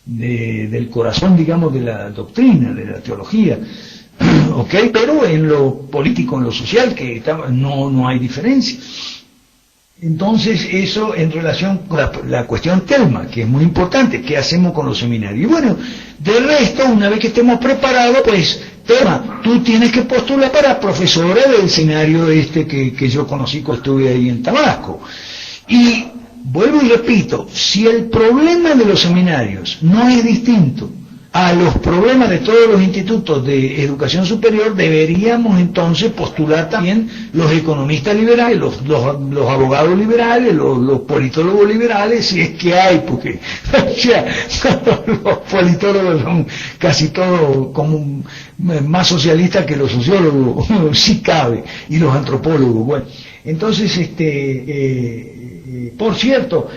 del corazón, digamos, de la doctrina, de la teología, ¿ok? Pero en lo político, en lo social, no hay diferencia. Entonces, eso en relación con la cuestión Telma, que es muy importante, ¿qué hacemos con los seminarios? Y bueno, de resto, una vez que estemos preparados, pues, Telma, tú tienes que postular para profesora del seminario que yo conocí cuando estuve ahí en Tabasco. Y vuelvo y repito, si el problema de los seminarios no es distinto a los problemas de todos los institutos de educación superior, deberíamos entonces postular también los economistas liberales, los abogados liberales, los politólogos liberales, si es que hay, porque o sea, los politólogos son casi todos como más socialistas que los sociólogos, si cabe, y los antropólogos. Bueno, entonces, por cierto,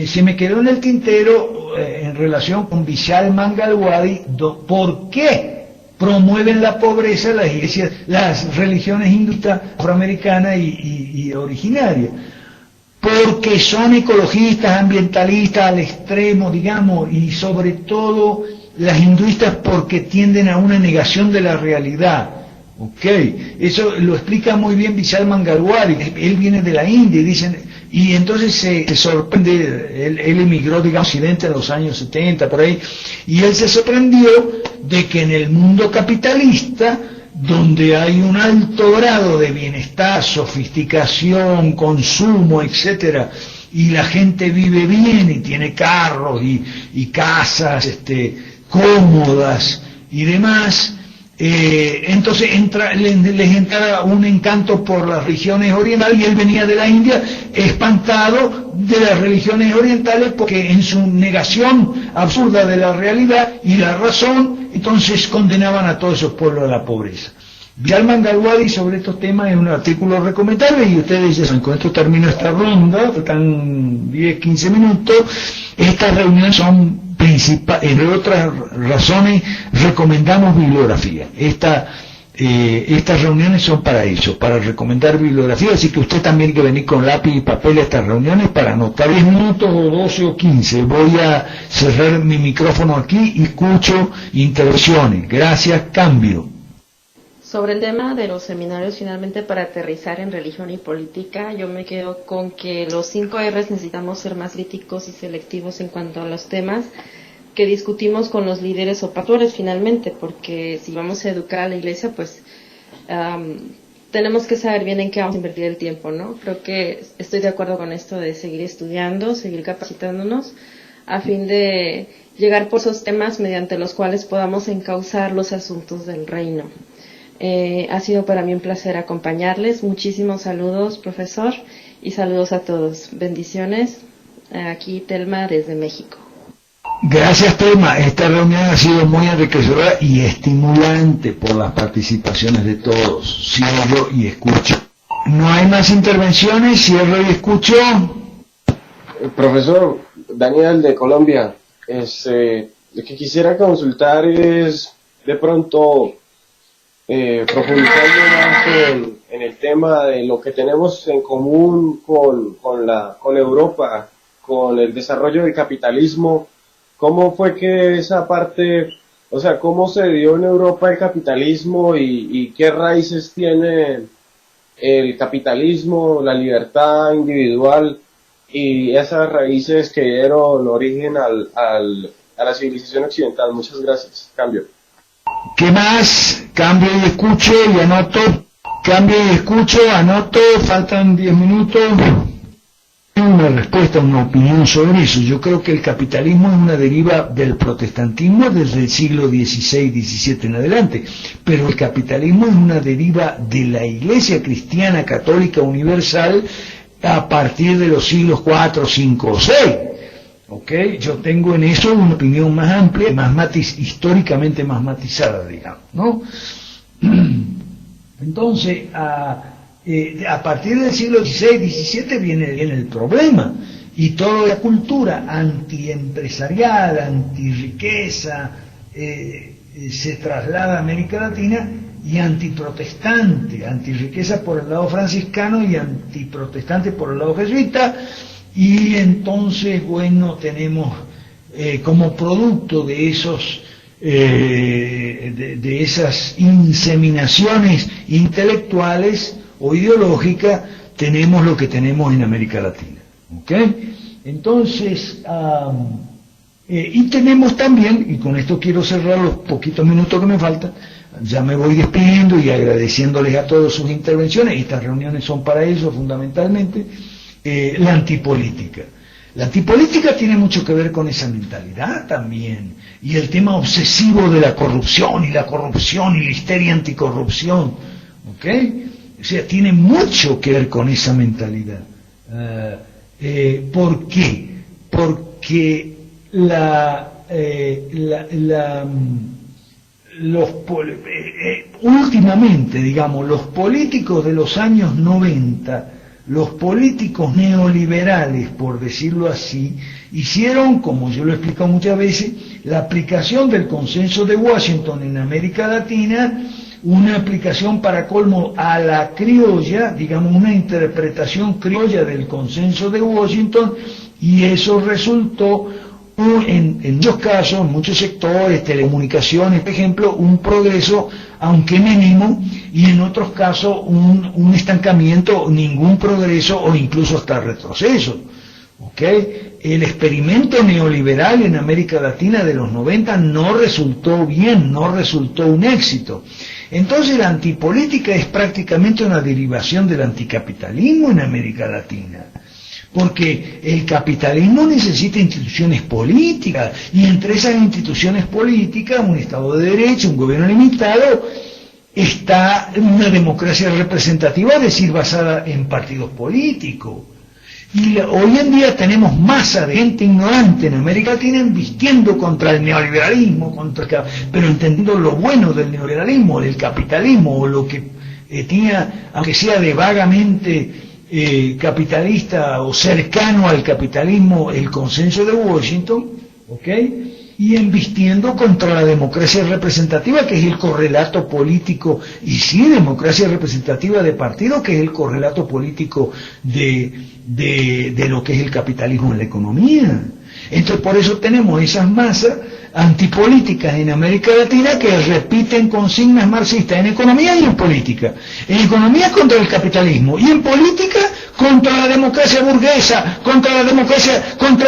se me quedó en el tintero en relación con Vishal Mangalwadi, ¿por qué promueven la pobreza las iglesias, las religiones hinduistas, afroamericanas y originarias? Porque son ecologistas, ambientalistas al extremo, digamos, y sobre todo las hinduistas porque tienden a una negación de la realidad. Ok, eso lo explica muy bien Vishal Mangalwadi, él viene de la India y dicen... Y entonces se sorprende, él emigró, digamos, a Occidente en los años 70, por ahí, y él se sorprendió de que en el mundo capitalista, donde hay un alto grado de bienestar, sofisticación, consumo, etcétera, y la gente vive bien y tiene carros y casas cómodas y demás, entonces les entra un encanto por las religiones orientales, y él venía de la India espantado de las religiones orientales porque en su negación absurda de la realidad y la razón, entonces condenaban a todos esos pueblos a la pobreza. Vishal Mangalwadi sobre estos temas es un artículo recomendable, y ustedes ya saben, con esto termino esta ronda, faltan 10-15 minutos. Estas reuniones son entre otras razones, recomendamos bibliografía. Estas reuniones son para eso, para recomendar bibliografía, así que usted también tiene que venir con lápiz y papel a estas reuniones para anotar 10 minutos o 12 o 15. Voy a cerrar mi micrófono aquí y escucho intervenciones. Gracias, cambio. Sobre el tema de los seminarios, finalmente, para aterrizar en religión y política, yo me quedo con que los 5 R's necesitamos ser más críticos y selectivos en cuanto a los temas que discutimos con los líderes o pastores, finalmente, porque si vamos a educar a la iglesia, pues tenemos que saber bien en qué vamos a invertir el tiempo, ¿no? Creo que estoy de acuerdo con esto de seguir estudiando, seguir capacitándonos, a fin de llegar por esos temas mediante los cuales podamos encauzar los asuntos del reino. Ha sido para mí un placer acompañarles. Muchísimos saludos, profesor, y saludos a todos. Bendiciones. Aquí Telma desde México. Gracias, Telma. Esta reunión ha sido muy enriquecedora y estimulante por las participaciones de todos. Cierro y escucho. ¿No hay más intervenciones? Cierro y escucho. Profesor Daniel de Colombia, lo que quisiera consultar es de pronto profundizando más en el tema de lo que tenemos en común con Europa, con el desarrollo del capitalismo. ¿Cómo fue que esa parte, o sea, cómo se dio en Europa el capitalismo y qué raíces tiene el capitalismo, la libertad individual y esas raíces que dieron origen a la civilización occidental? Muchas gracias. Cambio. ¿Qué más? Cambio y escucho y anoto. Cambio y escucho, anoto. Faltan 10 minutos. Una respuesta, una opinión sobre eso. Yo creo que el capitalismo es una deriva del protestantismo desde el siglo XVI-XVII en adelante, pero el capitalismo es una deriva de la Iglesia cristiana católica universal a partir de los siglos IV, V o VI. ¿Okay? Yo tengo en eso una opinión más amplia, históricamente más matizada, digamos, ¿no? Entonces, a partir del siglo XVI, XVII viene el problema, y toda la cultura antiempresarial, antirriqueza, se traslada a América Latina, y antiprotestante, antirriqueza por el lado franciscano y antiprotestante por el lado jesuita, y entonces, bueno, tenemos como producto de esos de esas inseminaciones intelectuales o ideológicas, tenemos lo que tenemos en América Latina, ¿ok? Entonces, y tenemos también, y con esto quiero cerrar los poquitos minutos que me faltan, ya me voy despidiendo y agradeciéndoles a todos sus intervenciones, estas reuniones son para eso fundamentalmente, la antipolítica. La antipolítica tiene mucho que ver con esa mentalidad también, y el tema obsesivo de la corrupción y la histeria anticorrupción, ¿ok? O sea, tiene mucho que ver con esa mentalidad. ¿Por qué? Porque últimamente, digamos, los políticos de los años 90, los políticos neoliberales, por decirlo así, hicieron, como yo lo he explicado muchas veces, la aplicación del consenso de Washington en América Latina, una aplicación para colmo a la criolla, digamos una interpretación criolla del consenso de Washington, y eso resultó en muchos casos, en muchos sectores, telecomunicaciones, por ejemplo, un progreso, aunque mínimo, y en otros casos un estancamiento, ningún progreso o incluso hasta retroceso. ¿Okay? El experimento neoliberal en América Latina de los 90 no resultó bien, no resultó un éxito. Entonces la antipolítica es prácticamente una derivación del anticapitalismo en América Latina. Porque el capitalismo necesita instituciones políticas, y entre esas instituciones políticas, un Estado de Derecho, un gobierno limitado, está una democracia representativa, es decir, basada en partidos políticos. Y hoy en día tenemos masa de gente ignorante en América Latina embistiendo contra el neoliberalismo, pero entendiendo lo bueno del neoliberalismo, del capitalismo, o lo que tenía, aunque sea de vagamente capitalista o cercano al capitalismo, el consenso de Washington, ¿ok? Y embistiendo contra la democracia representativa, que es el correlato político, y sí, democracia representativa de partido, que es el correlato político de lo que es el capitalismo en la economía. Entonces, por eso tenemos esas masas antipolíticas en América Latina que repiten consignas marxistas en economía y en política. En economía contra el capitalismo, y en política contra la democracia burguesa, contra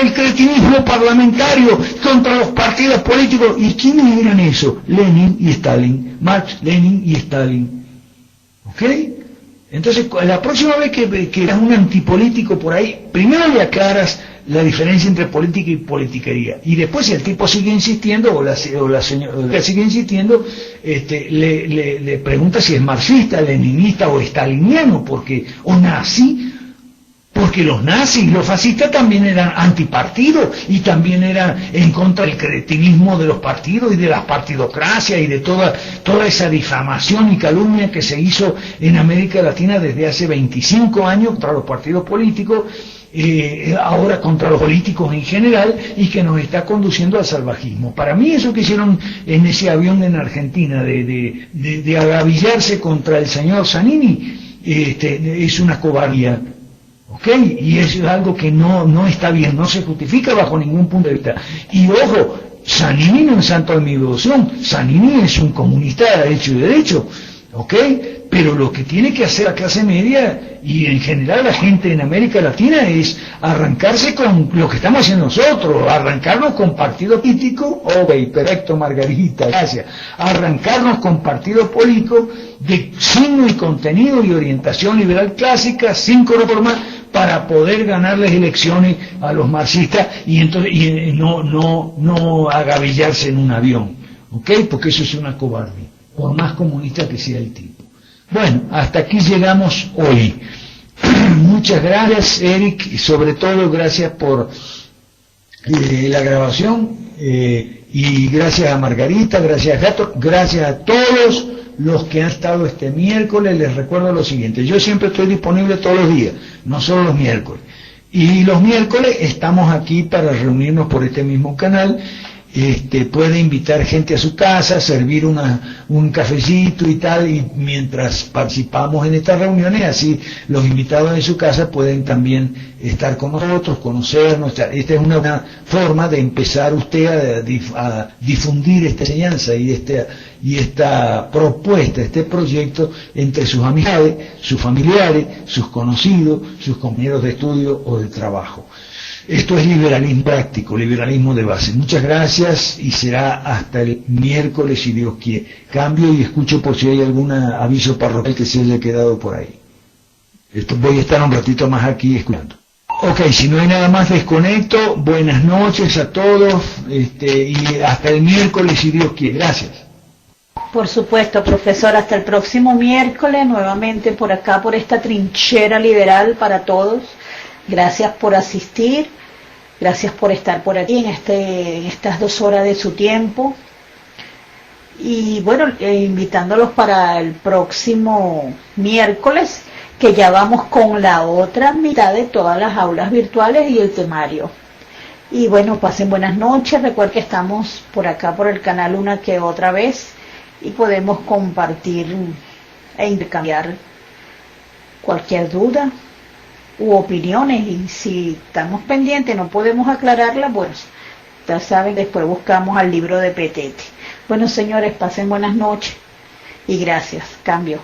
el cretinismo parlamentario, contra los partidos políticos. ¿Y quiénes eran eso? Lenin y Stalin, Marx, Lenin y Stalin. ¿Ok? Entonces, la próxima vez que eras un antipolítico por ahí, primero le aclaras la diferencia entre política y politiquería, y después, si el tipo sigue insistiendo, o la señora sigue insistiendo, le pregunta si es marxista, leninista o staliniano, o nazi, porque los nazis, los fascistas también eran antipartidos, y también eran en contra del cretinismo de los partidos y de las partidocracias y de toda esa difamación y calumnia que se hizo en América Latina desde hace 25 años contra los partidos políticos, ahora contra los políticos en general, y que nos está conduciendo al salvajismo. Para mí eso que hicieron en ese avión en Argentina de agavillarse contra el señor Zanini es una cobardía, ¿ok? Y eso es algo que no está bien, no se justifica bajo ningún punto de vista. Y ojo, Zanini no es santo de mi devoción, Zanini es un comunista de hecho y derecho, ¿ok? Pero lo que tiene que hacer la clase media y en general la gente en América Latina es arrancarse con lo que estamos haciendo nosotros, arrancarnos con partido político, ok, perfecto Margarita, gracias, arrancarnos con partido político de signo y contenido y orientación liberal clásica, sin reformas, para poder ganarles elecciones a los marxistas y no agavillarse en un avión, ok, porque eso es una cobardía, por más comunista que sea el tipo. Bueno, hasta aquí llegamos hoy. Muchas gracias, Eric, y sobre todo gracias por la grabación, y gracias a Margarita, gracias a Gato, gracias a todos los que han estado este miércoles. Les recuerdo lo siguiente: yo siempre estoy disponible todos los días, no solo los miércoles, y los miércoles estamos aquí para reunirnos por este mismo canal, puede invitar gente a su casa, servir un cafecito y tal, y mientras participamos en estas reuniones, así los invitados de su casa pueden también estar con nosotros, conocernos. Esta es una buena forma de empezar usted a difundir esta enseñanza y esta propuesta, este proyecto entre sus amistades, sus familiares, sus conocidos, sus compañeros de estudio o de trabajo. Esto es liberalismo práctico, liberalismo de base. Muchas gracias y será hasta el miércoles si Dios quiere. Cambio y escucho por si hay algún aviso parroquial que se haya quedado por ahí. Voy a estar un ratito más aquí escuchando. Ok, si no hay nada más desconecto. Buenas noches a todos y hasta el miércoles si Dios quiere. Gracias. Por supuesto, profesor, hasta el próximo miércoles, nuevamente por acá, por esta trinchera liberal para todos. Gracias por asistir, gracias por estar por aquí en estas 2 horas de su tiempo. Y bueno, invitándolos para el próximo miércoles, que ya vamos con la otra mitad de todas las aulas virtuales y el temario. Y bueno, pasen buenas noches. Recuerden que estamos por acá por el canal una que otra vez y podemos compartir e intercambiar cualquier duda u opiniones, y si estamos pendientes no podemos aclararlas, bueno, ya saben, después buscamos al libro de Petete. Bueno, señores, pasen buenas noches y gracias. Cambio.